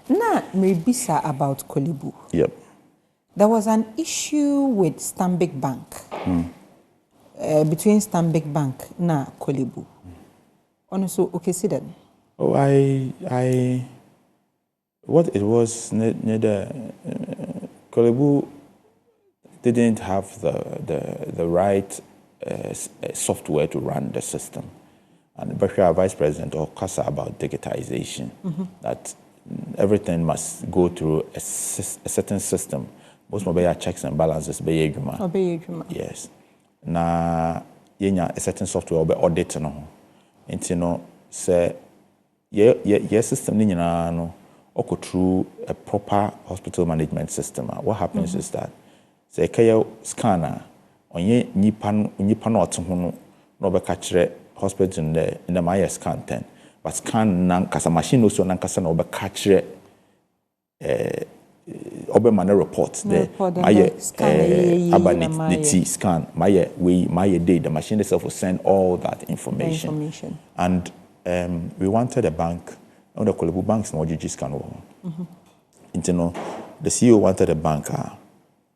Speaker 1: na mebisa about Kolebu.
Speaker 2: Yep.
Speaker 1: There was an issue with Stanbic Bank, between Stanbic Bank na Kolebu. Also, okay, see then.
Speaker 2: Oh, what it was, Kolebu didn't have the right software to run the system. And Bashir, Vice President, or Kasa about digitization, that everything must go through a certain system. Most of my checks and balances be Juma. Yes. Na yenya a certain software be audit no. Nti no say ye system ni nyina no oko through a proper hospital management system. What happens is that say kaya scanner onye nipa no oto ho no be ka kire hospital in the my scan 10. But scan nan kasa machine no so nan kasa na be ka kire Obemana report there. My scan, my day. The machine itself will send all that information. And we wanted a bank. On the Kolebu banks, no GG scan. the CEO wanted a banker,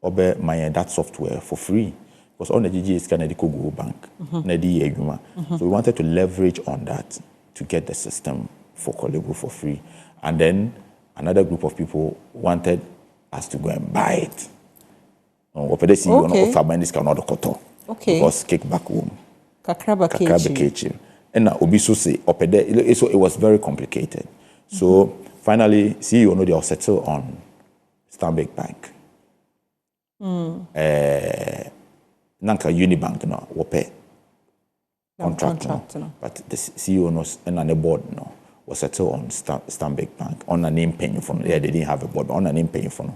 Speaker 2: obe my that software for free. Because all the GG is Canada go bank, so we wanted to leverage on that to get the system for Kolego for free. And then another group of people wanted us to go and buy it.
Speaker 1: Okay.
Speaker 2: Because kickback home.
Speaker 1: Kakraba
Speaker 2: Kechi. And now Obiso say so it was very complicated. So finally, CEO no they all settle on Stanbic Bank. Nanka Unibank no wope contract no. But the CEO knows and the board no was settled on Stanbic Bank on a name paying for no. Yeah, they didn't have a board, but on a name paying for no.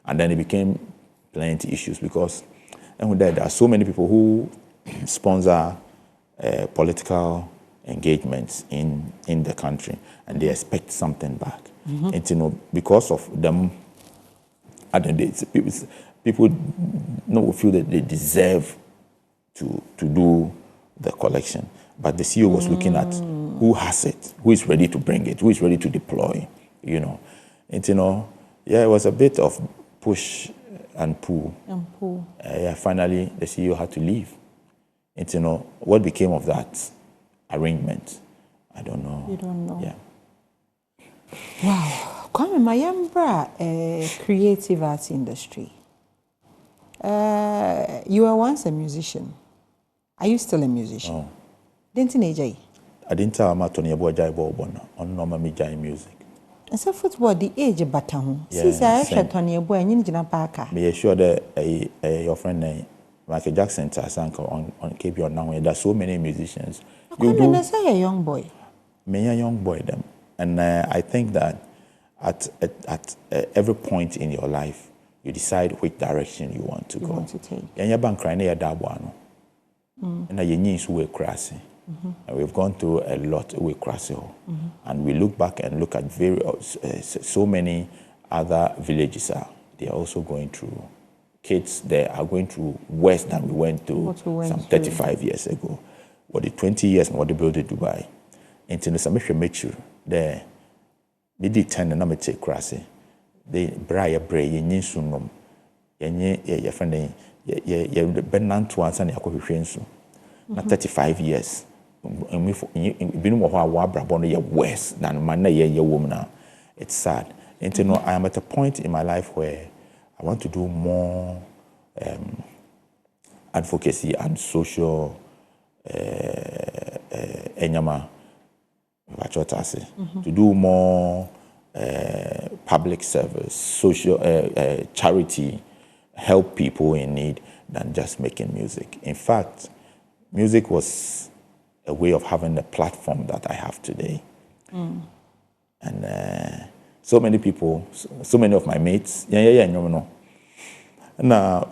Speaker 2: And then it became plenty issues because there are so many people who sponsor political engagements in the country, and they expect something back. And because of them, at the day, people feel that they deserve to do the collection. But the CEO was looking at who has it, who is ready to bring it, who is ready to deploy, And it was a bit of push and pull. Finally, the CEO had to leave. And what became of that arrangement? I don't know.
Speaker 1: You don't know.
Speaker 2: Yeah.
Speaker 1: Wow. KWAME Mayambra, creative arts industry. You were once a musician. Are you still a musician?
Speaker 2: Oh.
Speaker 1: Didn't you?
Speaker 2: I didn't tell my Tony about Jai Bobona on normal music.
Speaker 1: And so football the age button.
Speaker 2: Yeah,
Speaker 1: Since I shot on your boy and you didn't park.
Speaker 2: Be sure that your friend Michael Jackson on KBO now. There's so many musicians.
Speaker 1: You do say a young boy.
Speaker 2: Me a young boy them, and I think that at every point in your life, you decide which direction you want to go.
Speaker 1: Want to take.
Speaker 2: And your bank crying your dabano. And your knees were crassy. And we've gone through a lot with Crassio. And we look back and look at so many other villages they are also going through. Kids there are going through worse than we went through some 35 years ago. What the 20 years what they built in Dubai. Into the Samisha Mechu there. They did 10 and I'm take Crassy. They bray yin sunum. Your friend ye Benant once and Yakoviensu. Not 35 years. And been worse than my woman. It's sad. And I am at a point in my life where I want to do more advocacy and social to do more public service, social charity, help people in need than just making music. In fact, music was a way of having the platform that I have today. And so many people, so many of my mates, now,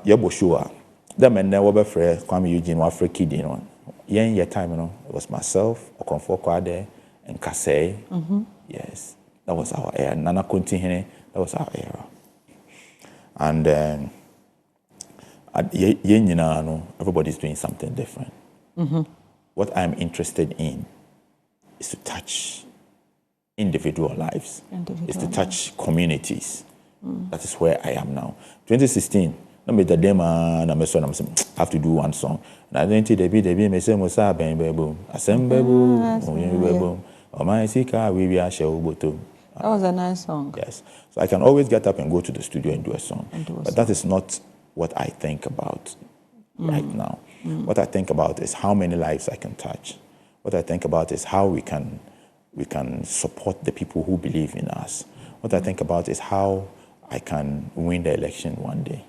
Speaker 2: Yaboshua, the men never were friends, Kwame Eugene, were free kid, your time, it was myself, Okonfo Kwade, and Kasei. Yes, that was our era. Nana Kontihene, that was our era. And everybody's doing something different. What I'm interested in is to touch individual lives, is to touch communities. That is where I am now. 2016, I made the demo and I have to do one song. And I didn't the me say Musa Bembo, Assemble,
Speaker 1: That was a nice song.
Speaker 2: Yes. So I can always get up and go to the studio and do a song. But that is not what I think about right now. What I think about is how many lives I can touch. What I think about is how we can support the people who believe in us. What I think about is how I can win the election one day.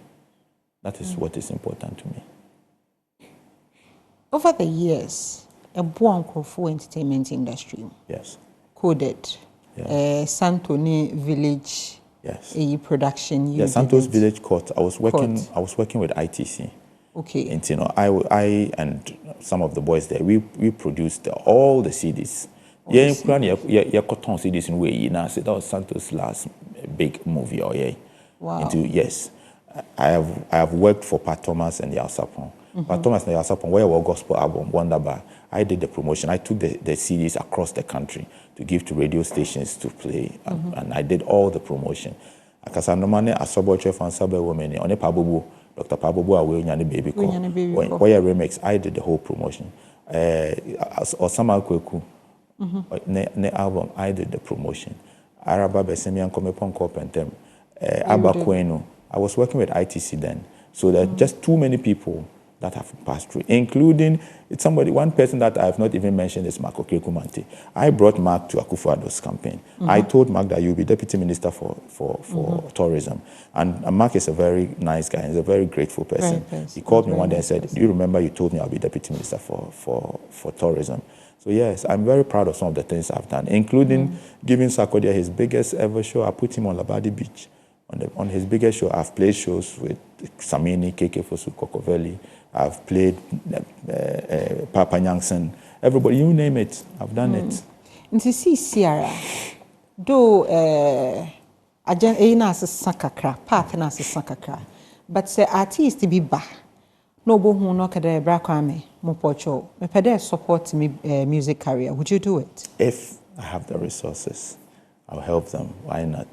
Speaker 2: That is what is important to me.
Speaker 1: Over the years, a Buankrofo entertainment industry.
Speaker 2: Yes.
Speaker 1: Coded. Yes. Santoni Village.
Speaker 2: Yes.
Speaker 1: A production.
Speaker 2: Yes, Santos Village Court. I was working with ITC.
Speaker 1: Okay.
Speaker 2: And I and some of the boys there, we produced all the CDs. CDs in way. That was Santos' last big movie.
Speaker 1: Wow.
Speaker 2: Yes. I have worked for Pat Thomas and Yasapon. Pat Thomas and Yasapon, where our gospel album, Wonderbar, I did the promotion. I took the CDs across the country to give to radio stations to play. And I did all the promotion. akasa no mane asoboche fan sabe women on Pae Mu Dr. Pae Mu away nyane baby call where remix I did the whole promotion Osama Kweku ne album I did the promotion Araba Besemi and Komepon Kopentem Abba Kwenu I was working with ITC then so there are just too many people that have passed through, including one person that I have not even mentioned is Mark Okekumante. I brought Mark to Akufo-Addo's campaign. I told Mark that you'll be deputy minister for tourism. And Mark is a very nice guy. He's a very grateful person. He called me one day and said, do you remember you told me I'll be deputy minister for tourism? So yes, I'm very proud of some of the things I've done, including giving Sarkodie his biggest ever show. I put him on Labadi Beach. On his biggest show, I've played shows with Samini, KK Fosu, Kokoveli. I've played Papa Nyangson. Everybody, you name it, I've done it.
Speaker 1: And to see Sierra, though Ina Sakakra, part and as Sakakra, but say artist to be ba. No bo who knock at the Brakwame, Mopocho, me pede support me music career. Would you do it?
Speaker 2: If I have the resources, I'll help them. Why not?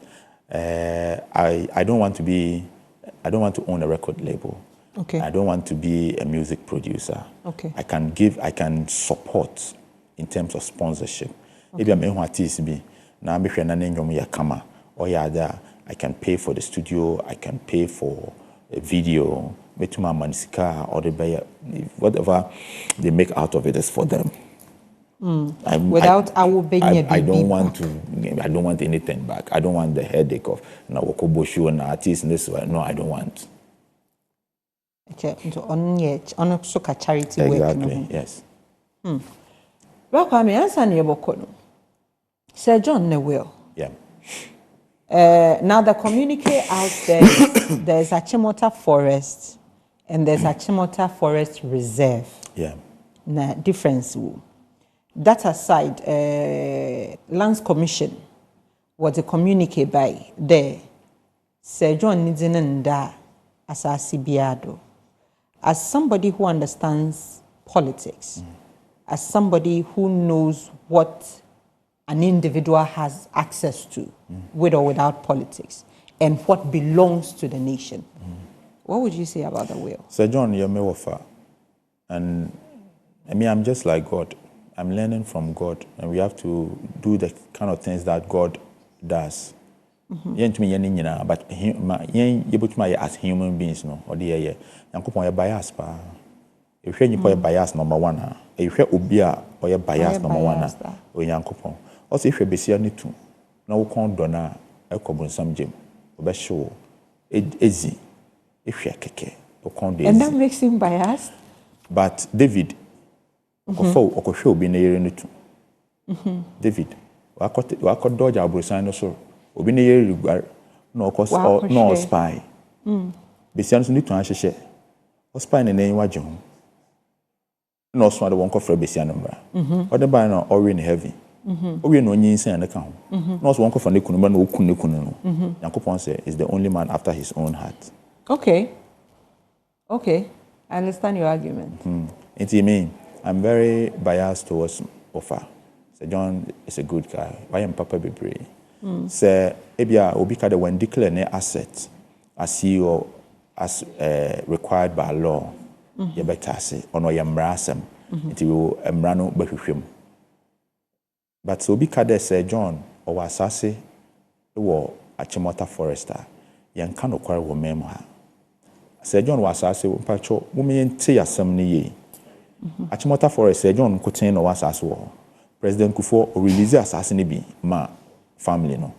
Speaker 2: I don't want to own a record label.
Speaker 1: Okay.
Speaker 2: I don't want to be a music producer.
Speaker 1: Okay.
Speaker 2: I can support in terms of sponsorship. Maybe I'm a artist be now I'm kama or yeah I can pay for the studio, I can pay for a video, betuma manisika or the whatever they make out of it is for them.
Speaker 1: I don't
Speaker 2: want anything back. I don't want the headache of Nawokoboshu and artists and this. No, I don't want.
Speaker 1: Okay, on charity work.
Speaker 2: Exactly, yes.
Speaker 1: Welcome, answer Niebokono. Sir John Newell.
Speaker 2: Yeah.
Speaker 1: Now the communique out there, there's a Chimota Forest and there's a Chimota Forest Reserve.
Speaker 2: Yeah.
Speaker 1: Na difference. That aside, Lands Commission was a communique by there. Sir John Nidzinenda as a Sibiado. As somebody who understands politics, as somebody who knows what an individual has access to, with or without politics, and what belongs to the nation, what would you say about the will?
Speaker 2: Sir John, you're Mewofa. And I mean, I'm just like God. I'm learning from God, and we have to do the kind of things that God does. But as human beings, no, or the you're bias, pa. If you're bias number one, if you're obia or you're bias number one, or Yankopon. Also, if you're busy, too, no con dona, a cobble some gym, or show it easy. If you're keke, or con
Speaker 1: and that makes him biased.
Speaker 2: But David, or show be near in it. David, I could dodge our Brussano so. Obi ne ye regard no cause or no spy. Besians need to answer. O spy ne name waje ho. No so the one call for Besian number. Or the buy no or in heavy. We no nyinsa and ka ho. No so one call for ne kunu no kunu no. Yankopon say is the only man after his own heart.
Speaker 1: Okay. I understand your argument.
Speaker 2: It mean I'm very biased towards Ofa. Sir John is a good guy. Why am Papa Bebre? Say, Ebia Obika the when declare ne asset as CEO as required by law. You better say, or no yamrasem, it will emrano behwim. But so Obika de Sir John or Wasase, or Achimota Forester, yan cano quarry wo memoir. Sir John Wasase, Pacho, women tea some ye. Achimota Forest, Sir John Cotain or Wasas war. President Kufo or release assassin be ma. Family no.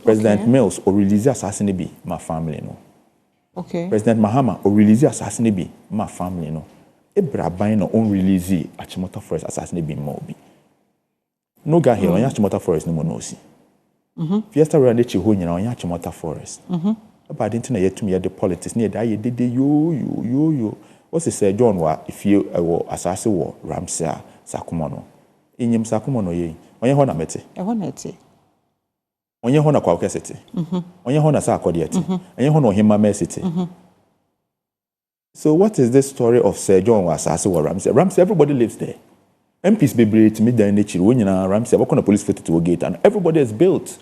Speaker 2: President Mills or release assassin be my family no.
Speaker 1: Okay.
Speaker 2: President Mahama or release assassin be my family no. Ebra bain no on release Achimota Forest assassin be mobi. No guy here on Achimota Forest no monosi. Fiesta run echi ho nyina on Achimota Forest. About internet yet to me the politics near that ye yo. What's it say John wa if you assassin war Ramsey Sakumono. Inyim Sakumono ye. Onye ho na mete. Onye ho na kwa okesete. Onye ho na sa akodiete. Onye ho na ohima mesete. So what is this story of Sir John Wasase or Ramsey? Ramsey, everybody lives there. MPs be brave to meet the nature. When you know Ramsey, what kind of police fit to a gate and everybody is built.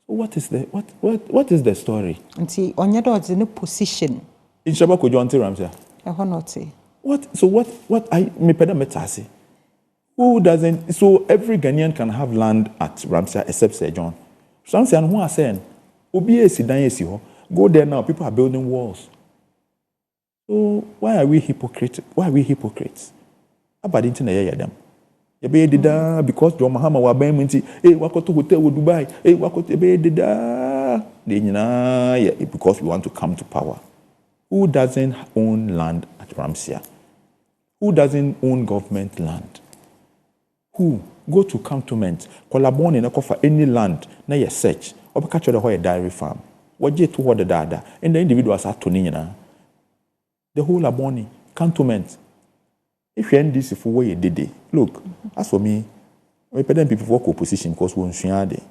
Speaker 2: What is the story?
Speaker 1: Nti onye do the position.
Speaker 2: In Shabako Jonty Ramsey. What I me peda metasi. Who doesn't? So every Ghanaian can have land at Ramsey except Sir John. Ramsey and who are saying, Obi esi go there now. People are building walls. So why are we hypocrites? Abadi ntina ye them. Ebe dida because John Mahama wa ben minti. Wakoto hotel wo Dubai. Wakoto ebe dida. De nyina because we want to come to power. Who doesn't own land at Ramsey? Who doesn't own government land? Who go to cantonment, collaborate and for any land, na ye search, or catch the whole dairy farm. What je to what the dada, and the individuals are tuning. The whole aboni, cantonment. If you end this if we did it, look, as for me, we pay them people work opposition because we don't.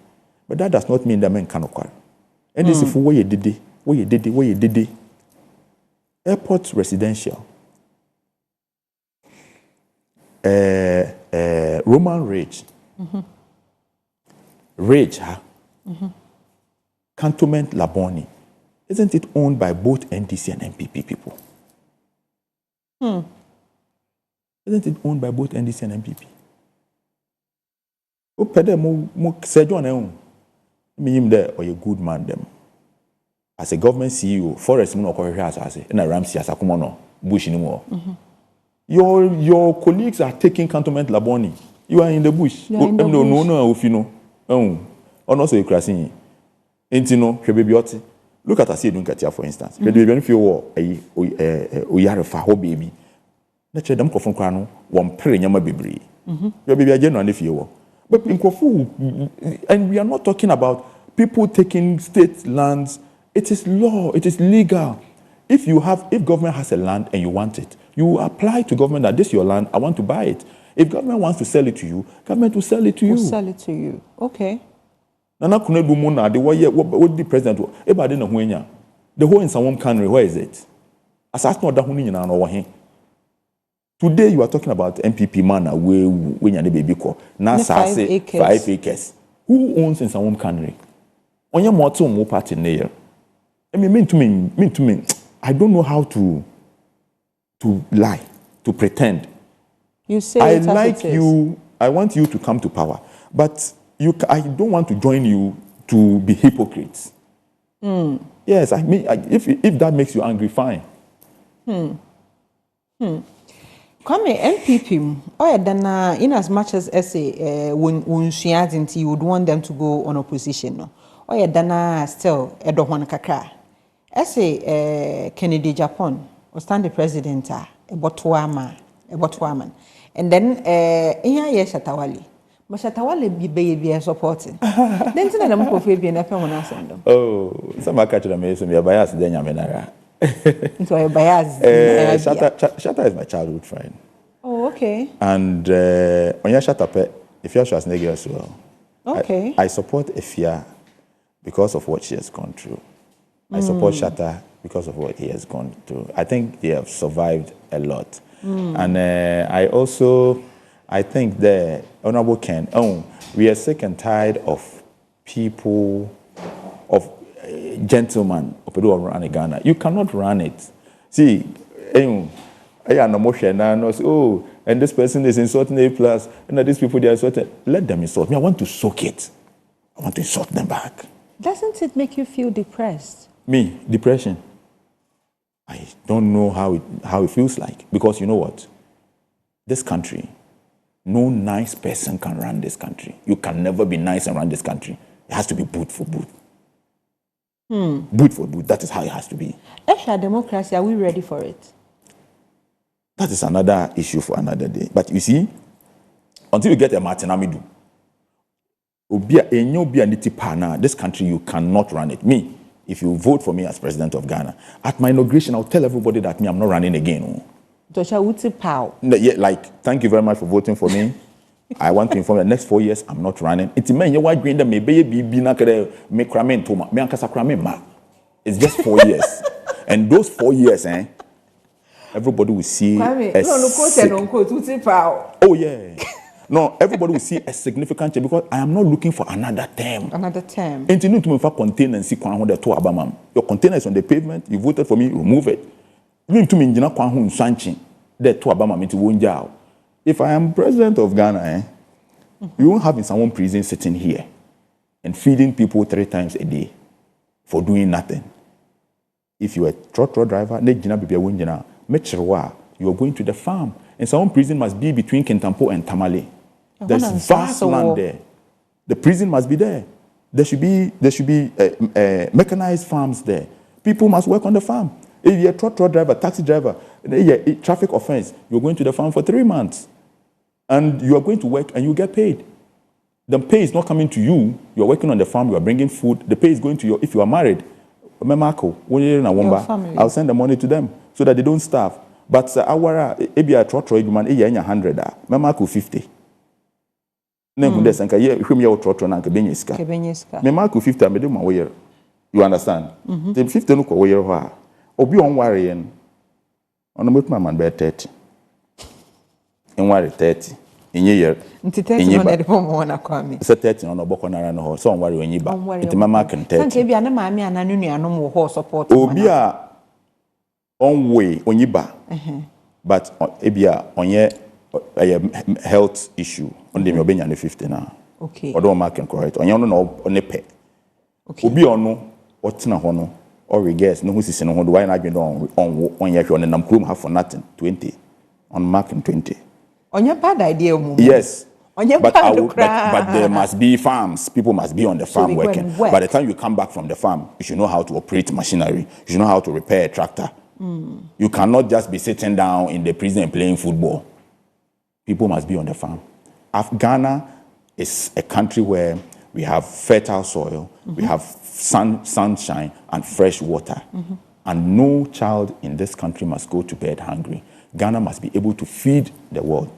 Speaker 2: But that does not mean that men cannot call. And this if we did it. Airport residential. Roman Rage. Rage, huh? Cantonment Laboni. Isn't it owned by both NDC and MPP people? Isn't it owned by both NDC and MPP? O pede mo sejo na ehun. Me him there or a good man them. As a government CEO, Forest Mono Correa as a Ramsey as a Kumono, bush anymore. Your colleagues are taking cantonment Laboni. You are in the bush. No, if you know. Or not so you crashing. Intino, baby. Look at us here doing Katia, for instance. Baby, if you were a faho baby. Nature them from Crano, one penny yama baby. Your baby again on if you were. But in Kofu, and we are not talking about people taking state lands. It is law, it is legal. If government has a land and you want it, you apply to government that this is your land, I want to buy it. If government wants to sell it to you, government will sell it to you.
Speaker 1: Will sell it to you. Okay.
Speaker 2: Nana Kunedu Muna, what the president, the whole in some country, where is it? As not that today you are talking about MPP man when you're the baby call. Now 5 acres. Who owns in some country? On your motto, more party there. I mean to me, I don't know how to lie, to pretend.
Speaker 1: You say
Speaker 2: I like you, I want you to come to power, but I don't want to join you to be hypocrites. Yes, I mean, if that makes you angry, fine.
Speaker 1: KWAME MPP, then in as much as when she hasn't, you would want them to go on opposition, no? Or then still Edohwan Kakra. Kennedy Japan, or stand the president, a Botswana, and then Iya Shatawali. But Shatawali be supporting. Then tell them to be an FM when I send them.
Speaker 2: Oh, some are catching me, some are biased, then Yamenara.
Speaker 1: So you're biased.
Speaker 2: Shatta is my childhood friend.
Speaker 1: Oh, okay.
Speaker 2: And on your Shatta, if you're Schwarzenegger as well.
Speaker 1: Okay.
Speaker 2: I support Efia because of what she has gone through. I support Shatta because of what he has gone through. I think they have survived a lot. And I think the Honorable Ken, we are sick and tired of people, of gentlemen, who run Ghana. You cannot run it. See, and this person is insulting A plus, and these people they are insulting. Let them insult me. I want to soak it. I want to insult them back.
Speaker 1: Doesn't it make you feel depressed?
Speaker 2: Me, depression. I don't know how it feels like. Because you know what? This country, no nice person can run this country. You can never be nice and run this country. It has to be boot for boot. Boot for boot. That is how it has to be.
Speaker 1: Extra democracy, are we ready for it?
Speaker 2: That is another issue for another day. But you see, until you get a Martinamidu, this country, you cannot run it. Me, if you vote for me as president of Ghana, at my inauguration, I'll tell everybody that I'm not running again. Like, thank you very much for voting for me. I want to inform you the next 4 years, I'm not running. It's It's just 4 years. And those 4 years, everybody will see. Oh, yeah. No, everybody will see a significant change because I am not looking for another term.
Speaker 1: Another term.
Speaker 2: And you need to move container and see your container is on the pavement, you voted for me, remove it. You need to mean if I am president of Ghana, you won't have in someone prison sitting here and feeding people 3 times a day for doing nothing. If you are a truck driver, you are going to the farm. And someone prison must be between Kintampo and Tamale. There's vast land there. The prison must be there. There should be mechanized farms there. People must work on the farm. If you're a truck driver, taxi driver, a traffic offense, you're going to the farm for 3 months. And you are going to work and you get paid. The pay is not coming to you. You're working on the farm, you are bringing food. The pay is going to if you are married, I'll send the money to them so that they don't starve. But our if you are truck driver, man, 100, Mamako 50. You understand? The 50 no ko year ho obi on worry en on make my man be 30 en worry 30 enye year
Speaker 1: nti 30 no dey pomo na kwame
Speaker 2: so 30 no boko na no ho so on worry onyi ba nti mama kan 30
Speaker 1: sanke bia na maami ana no nuanom wo ho support
Speaker 2: obi a on way onyi ba but ebia onye health issue on dem obenya no 50 na
Speaker 1: okay
Speaker 2: odo mark correct onye no na pe okay obi ono otena ho no or regrets no who no why not been on year on nam krum have for nothing 20 on mark in 20
Speaker 1: on your bad idea
Speaker 2: yes
Speaker 1: on your
Speaker 2: but there must be farms, people must be on the farm working. By the time you come back from the farm, you should know how to operate machinery, you should know how to repair a tractor. You cannot just be sitting down in the prison and playing football. People must be on the farm. Ghana is a country where we have fertile soil, we have sunshine and fresh water. And no child in this country must go to bed hungry. Ghana must be able to feed the world.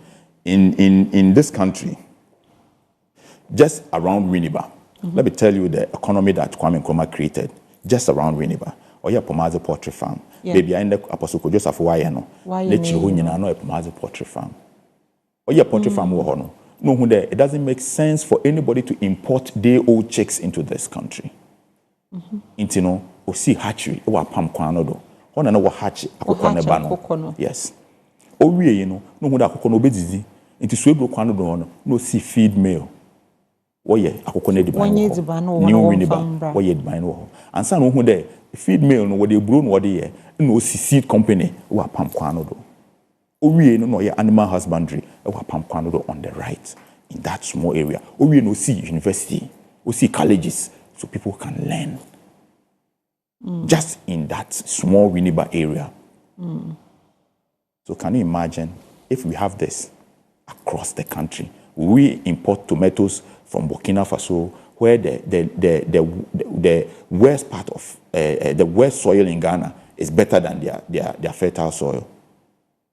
Speaker 2: In this country, just around Winneba, let me tell you the economy that KWAME Nkrumah created, just around Winneba. Or your Pomazi Poultry Farm. Baby, I end up Apostle Joseph Wayano. Let you know a Pomazi Poultry Farm. Or your poultry farm, no, it doesn't make sense for anybody to import day-old chicks into this country. Into no, or see hatchery, or palm quanodo. One another hatch, yes. Oh, we, you know, no one that cocono busy into Swebro quanodo, no see feed male. Oh, yeah, a coconut new Winneba, or yet by no. And some who there, feed male, no, what they brown, what they no see seed company, or palm quanodo. We no animal husbandry on the right in that small area. We no see university, we see colleges so people can learn. Just in that small Winneba area. So can you imagine if we have this across the country? We import tomatoes from Burkina Faso, where the worst part of the worst soil in Ghana is better than their fertile soil.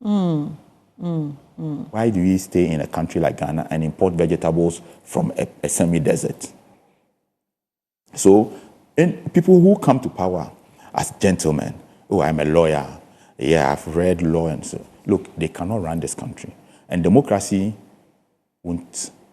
Speaker 2: Why do we stay in a country like Ghana and import vegetables from a semi-desert? So, people who come to power as gentlemen, oh, I'm a lawyer, yeah, I've read law and so, look, they cannot run this country. And democracy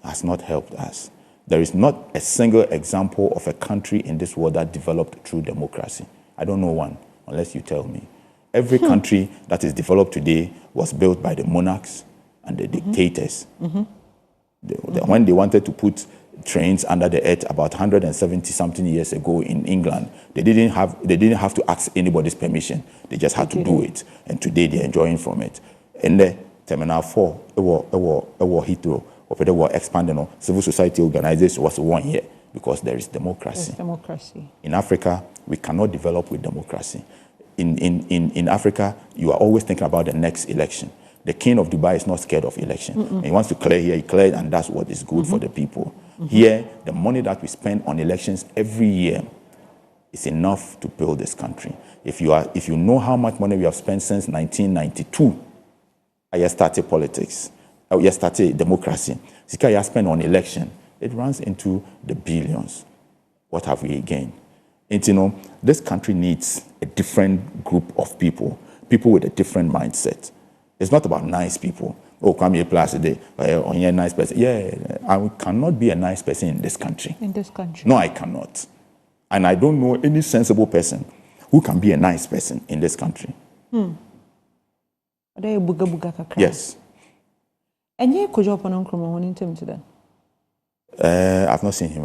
Speaker 2: has not helped us. There is not a single example of a country in this world that developed through democracy. I don't know one, unless you tell me. Every country that is developed today was built by the monarchs and the dictators. When they wanted to put trains under the earth about 170-something years ago in England, they didn't have to ask anybody's permission. They just had to do it. And today they're enjoying from it. And the Terminal 4, it was Heathrow, or they were expanding on civil society organization was 1 year because there is democracy.
Speaker 1: There's democracy. In
Speaker 2: Africa, we cannot develop with democracy. In Africa, you are always thinking about the next election. The king of Dubai is not scared of election. And he wants to clear here, he cleared, and that's what is good for the people. Here, the money that we spend on elections every year is enough to build this country. If you know how much money we have spent since 1992, I started politics, I started democracy. Sika you spend on election, it runs into the billions. What have we gained? And you know, this country needs a different group of people with a different mindset. It's not about nice people. Oh, KWAME A plus today. Oh, you're a nice person. Yeah, I cannot be a nice person in this country.
Speaker 1: In this country.
Speaker 2: No, I cannot. And I don't know any sensible person who can be a nice person in this country. Yes.
Speaker 1: And you could job on Uncle
Speaker 2: I've not seen him.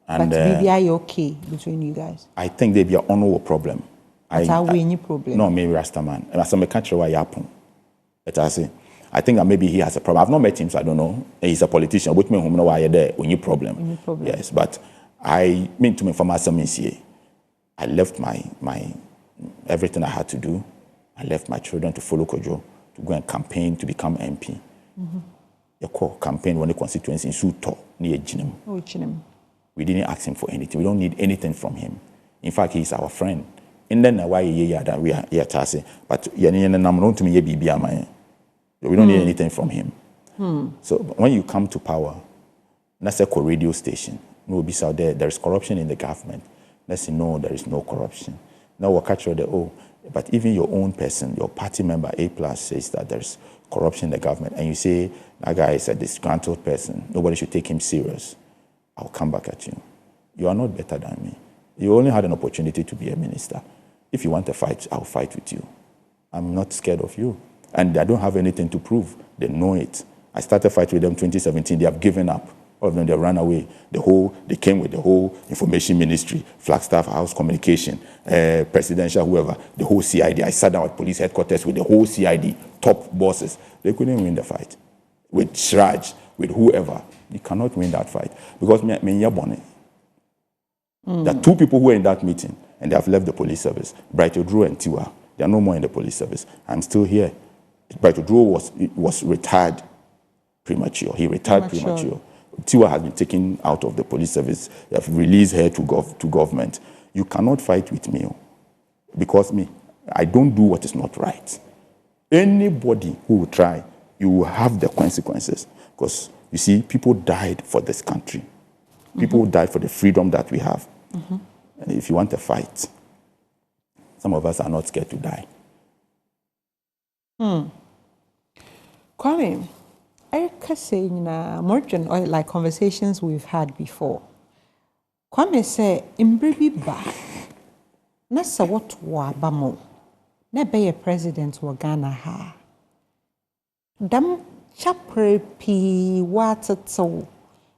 Speaker 1: And but maybe okay between you guys.
Speaker 2: I think there be an honorable problem.
Speaker 1: Any problem?
Speaker 2: No, maybe Rastaman. And as a country why happen. I think that maybe he has a problem. I've not met him, so I don't know. He's a politician. Which means why you're there when you problem.
Speaker 1: Any problem?
Speaker 2: Yes, but I mean to me from I left my everything I had to do. I left my children to follow Kojo to go and campaign to become MP. You call campaign when the constituency in Suto near Jinem.
Speaker 1: Oh, Jinem.
Speaker 2: We didn't ask him for anything. We don't need anything from him. In fact, he's our friend. And then why that we are here to but we don't need anything from him. So when you come to power, that's a radio station. No, be out there is corruption in the government. Let's say no, there is no corruption. Now we'll catch you but even your own person, your party member A plus says that there's corruption in the government, and you say that guy is a disgruntled person, nobody should take him serious. I'll come back at you. You are not better than me. You only had an opportunity to be a minister. If you want to fight, I'll fight with you. I'm not scared of you. And I don't have anything to prove. They know it. I started fighting with them in 2017. They have given up. All of them, they ran away. They came with the whole information ministry, Flagstaff House Communication, presidential, whoever, the whole CID. I sat down at police headquarters with the whole CID, top bosses. They couldn't win the fight. With Shraj, with whoever. You cannot win that fight. Because me Bonnie. There are two people who were in that meeting, and they have left the police service. Bright Odro and Tiwa. They are no more in the police service. I'm still here. Bright Odro was retired premature. He retired premature. Tiwa has been taken out of the police service. They have released her to government. You cannot fight with me because I don't do what is not right. Anybody who will try, you will have the consequences. Because, you see, people died for this country. People died for the freedom that we have. And if you want to fight, some of us are not scared to die.
Speaker 1: KWAME, I can say more than like conversations we've had before. KWAME say, "Imbribi ba, nasa what wa bamo, ne be a president wa Ghana ha. Dam chapre pi watatso,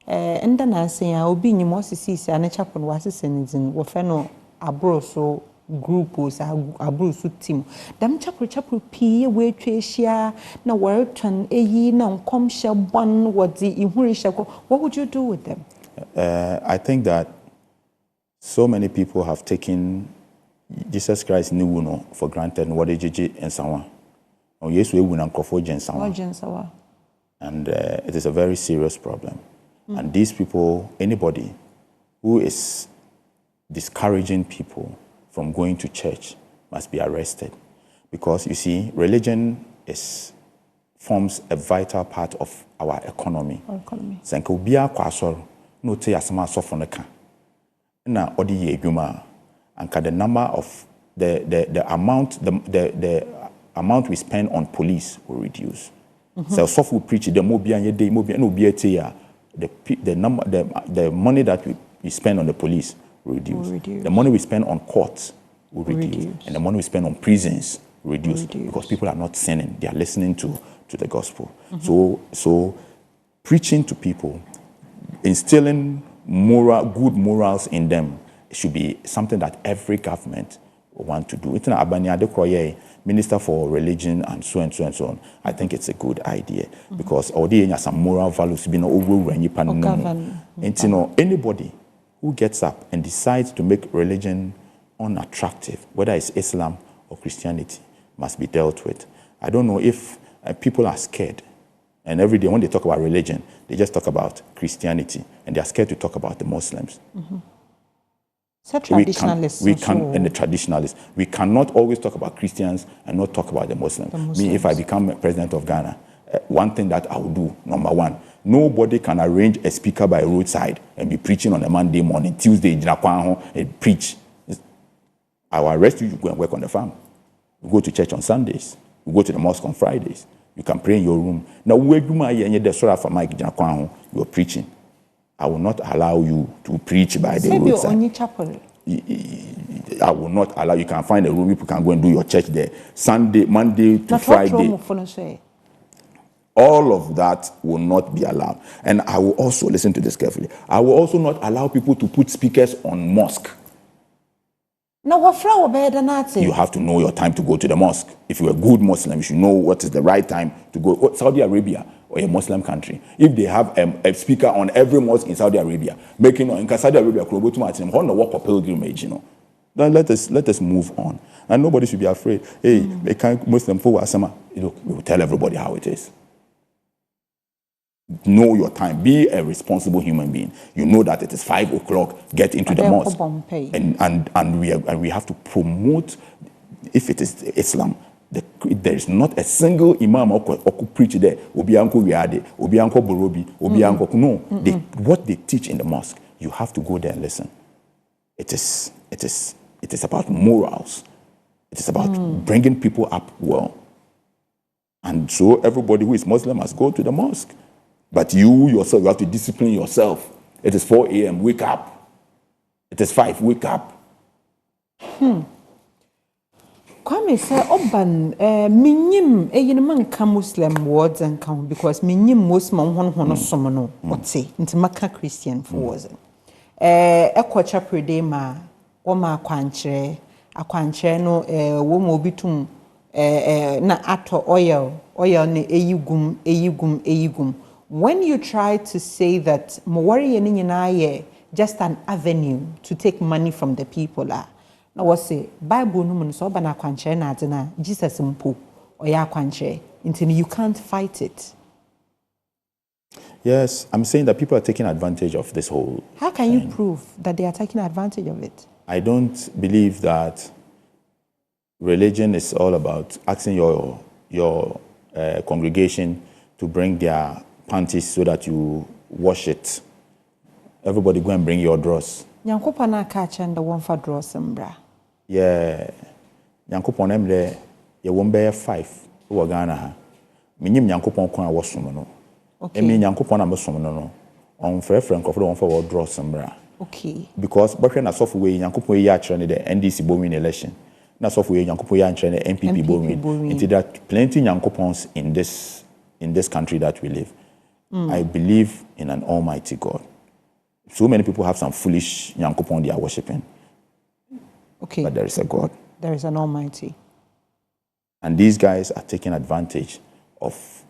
Speaker 1: and then I say I will be in Mosisi and a chapel was sending wofeno abro so group was abro so team. Dam chapel pi we treasure na warton a ye na come shall one what the inhurisha. What would you do with them?"
Speaker 2: I think that so many people have taken Jesus Christ new for granted and what they and someone. Oh, yes, we will not and it is a very serious problem. And these people, anybody who is discouraging people from going to church must be arrested. Because you see, religion forms a vital part of our economy. Senko bia kwasor no te asama sofoneka. Na odi ye adwuma anka the number of the amount we spend on police will reduce. So sofu preach the mobia ye day mobia no bia te ya the money that we spend on the police will reduce. The money we spend on courts will reduce. And the money we spend on prisons will reduce. Because people are not sinning, they are listening to the gospel. So preaching to people, instilling good morals in them should be something that every government will want to do. It's not Abani Adekroye, Minister for Religion and so on. I think it's a good idea because already has some moral values being over anybody who gets up and decides to make religion unattractive, whether it's Islam or Christianity, must be dealt with. I don't know if people are scared. And every day when they talk about religion, they just talk about Christianity, and they are scared to talk about the Muslims.
Speaker 1: So traditionalists.
Speaker 2: And the traditionalists. We cannot always talk about Christians and not talk about the Muslims. Me, if I become president of Ghana, one thing that I will do, number one, nobody can arrange a speaker by roadside and be preaching on a Monday morning, Tuesday, and preach. I will arrest you, you go and work on the farm. You go to church on Sundays. We go to the mosque on Fridays. You can pray in your room. Now, where do my you are preaching. I will not allow you to preach by the roadside.
Speaker 1: Chapel.
Speaker 2: I will not allow. You can find a room. People can go and do your church there. Sunday, Monday to Friday. All of that will not be allowed. And I will also, listen to this carefully, I will also not allow people to put speakers on mosque.
Speaker 1: Now, what
Speaker 2: you have to know your time to go to the mosque. If you're a good Muslim, you should know what is the right time to go. Saudi Arabia, or a Muslim country, if they have a speaker on every mosque in Saudi Arabia, making in Saudi Arabia, walk a pilgrimage, then let us move on. And nobody should be afraid. Hey, they can't Muslim for look, we will tell everybody how it is. Know your time. Be a responsible human being. You know that it is 5 o'clock. Get into the mosque, and we have to promote. If it is Islam, there is not a single imam who could preach there. Obianko Wiade, Obianko Borobi, Obianko. No, what they teach in the mosque, you have to go there and listen. It is about morals. It is about bringing people up well. And so everybody who is Muslim must go to the mosque. But you yourself, you have to discipline yourself. It is 4 a.m., wake up. It is 5, wake up.
Speaker 1: Kwame say oban minyim eyinman ka Muslim words and count because minyim Muslim hono som no ote nti maka Christian for words. Ekwacha prede ma wo ma akwankyere no wo ma obitum na ato oil ne eyigum. When you try to say that Mawari and just an avenue to take money from the people, now what say Bible no so bana kwanche na adena Jesus mpo oya kwanche until you can't fight it.
Speaker 2: Yes, I'm saying that people are taking advantage of this whole.
Speaker 1: How can you prove that they are taking advantage of it?
Speaker 2: I don't believe that religion is all about asking your congregation to bring their panties so that you wash it. Everybody go and bring your drawers.
Speaker 1: Nyankopa na catch and the one for drawers mbra.
Speaker 2: Yeah. Nyankopa nemle ye wombe 5 wo Ghana ha. Minyim nyankopa kon a wosom no.
Speaker 1: Okay.
Speaker 2: Emi nyankopa na mesom no. On frefren kofo one for drawers mbra.
Speaker 1: Okay.
Speaker 2: Because bokre na software we nyankopa ye akere ne the NDC bomin election. Na software nyankopa ye akere ne MPP bomin. Into that plenty nyankopons in this country that we live. I believe in an almighty God. So many people have some foolish Nyankopon they are worshipping.
Speaker 1: Okay.
Speaker 2: But there is a God.
Speaker 1: There is an almighty.
Speaker 2: And these guys are taking advantage of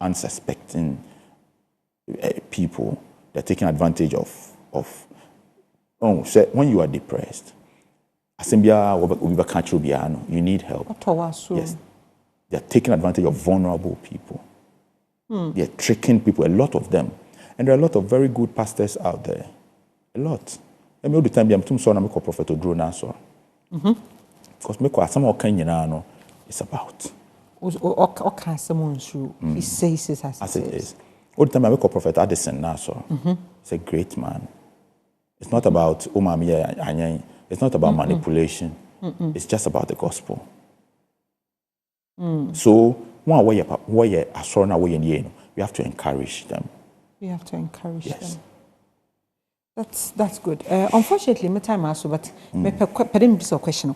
Speaker 2: unsuspecting people. They're taking advantage of when you are depressed, you need help. Yes. They're taking advantage of vulnerable people. They're tricking people, a lot of them. And there are a lot of very good pastors out there. A lot. I mean, all the time, I'm too sorry, I'm a prophet to draw now. Because it's about.
Speaker 1: He says it
Speaker 2: as it is. All the time, I'm a prophet Addison now. It's a great man. It's not about it's not about manipulation. It's just about the gospel. So, we have to encourage them.
Speaker 1: We have to encourage them. That's good. Unfortunately, my time also, but me a question.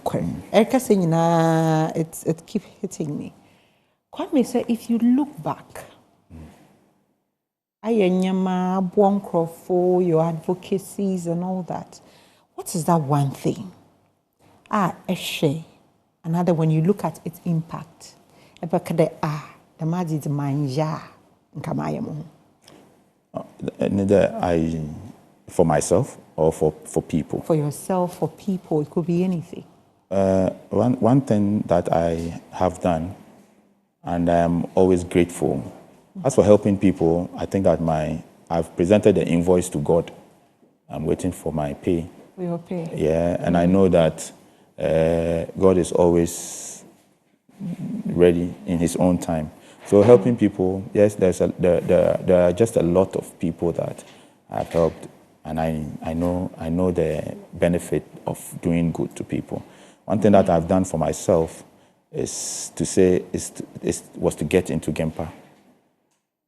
Speaker 1: Erika saying it keep hitting me. Kwame say if you look back, Ayanyama, Buonkrofo, your advocacies and all that, what is that one thing? Eshe. Another when you look at its impact. The magic manja nkamayemo.
Speaker 2: For myself or for people? For
Speaker 1: yourself, for people, it could be anything.
Speaker 2: One thing that I have done, and I am always grateful. As for helping people, I think that I've presented the invoice to God. I'm waiting for my pay.
Speaker 1: For your pay?
Speaker 2: Yeah, and I know that God is always ready in His own time. So helping people, yes, there are just a lot of people that I've helped, and I know the benefit of doing good to people. One thing that I've done for myself, is to say was to get into GEMPA.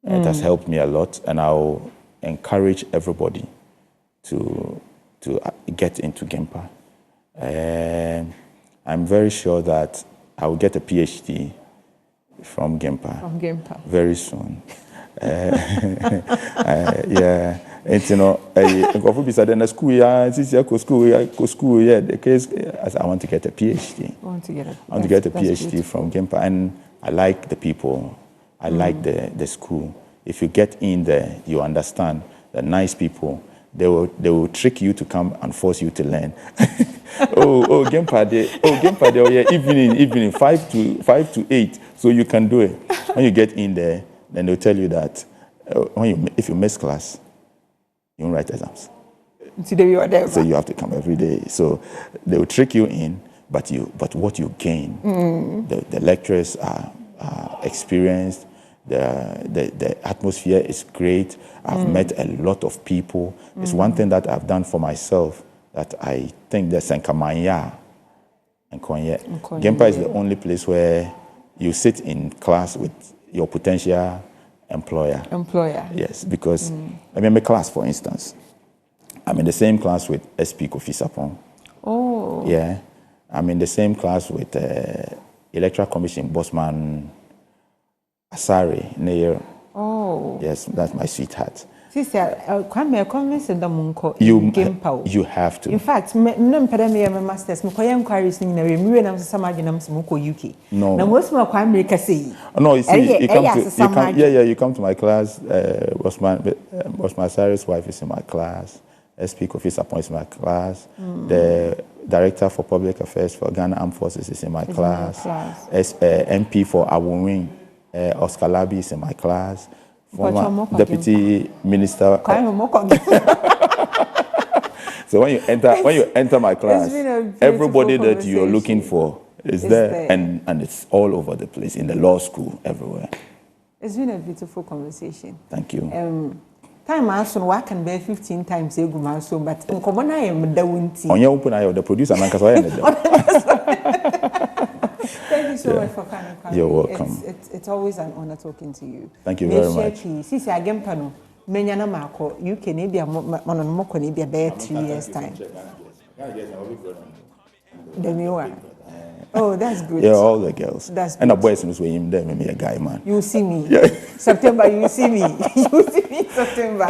Speaker 2: It has helped me a lot, and I'll encourage everybody to get into GEMPA. I'm very sure that I will get a PhD from GEMPA.
Speaker 1: From GEMPA.
Speaker 2: Very soon. Yeah. And you know, go for the school, yeah, school, yeah. The case, I want to get a PhD.
Speaker 1: I want to get
Speaker 2: a PhD from GEMPA, and I like the people. I like the school. If you get in there, you understand the nice people. They will trick you to come and force you to learn. GEMPA day, oh yeah, evening 5 to 8, so you can do it. When you get in there, then they'll tell you that if you miss class, you won't write exams.
Speaker 1: Today you are there.
Speaker 2: So you have to come every day. So they will trick you in, but what you gain, the lecturers are experienced. The atmosphere is great. I've met a lot of people. It's one thing that I've done for myself that I think the Senkamanya and Konye. GEMPA is the only place where you sit in class with your potential employer. Yes, because I mean, my class, for instance, I'm in the same class with SP Kofi Sapon.
Speaker 1: Oh.
Speaker 2: Yeah. I'm in the same class with Electoral Commission Bossman Asari Neyer.
Speaker 1: Oh.
Speaker 2: Yes, that's my sweetheart.
Speaker 1: Sister, KWAME convince the Munko
Speaker 2: GEMPA. You have to.
Speaker 1: In fact, no pedamia masters, Mukoya inquiries in the Remu and Samaginam Smuko UK.
Speaker 2: No.
Speaker 1: Now, most more KWAME can say.
Speaker 2: No, you see, you come to my class. Bossman Asari's wife is in my class. SP Kofi Sapon is in my class. The Director for Public Affairs for Ghana Armed Forces is in my class. MP for Awunwin, Oscar Labi is in my class. Former Deputy Minister. So when you enter my class, everybody that you are looking for is there, and it's all over the place, in the law school, everywhere.
Speaker 1: It's been a beautiful conversation.
Speaker 2: Thank you.
Speaker 1: Time also I can bear 15 times a good so, but in common I am the winty.
Speaker 2: On your open eye, the producer, and
Speaker 1: Thank you so much for coming.
Speaker 2: You're welcome.
Speaker 1: It's always an honor talking to you.
Speaker 2: Thank you very much.
Speaker 1: Sisi agempa no menyana mako UK ne bia mono moko ne bia be 3 years time. The new one. Oh, that's good.
Speaker 2: Yeah, all the girls.
Speaker 1: That's good.
Speaker 2: And the boys was with him there, maybe a guy, man.
Speaker 1: You see me.
Speaker 2: Yeah.
Speaker 1: September, you see me. You see me September.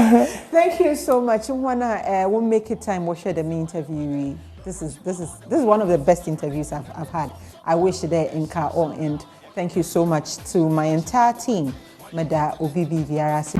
Speaker 1: Thank you so much. We'll make it time. We'll share the main interview. This is one of the best interviews I've had. I wish they in car on, and thank you so much to my entire team. Mada Obibi Viarasi.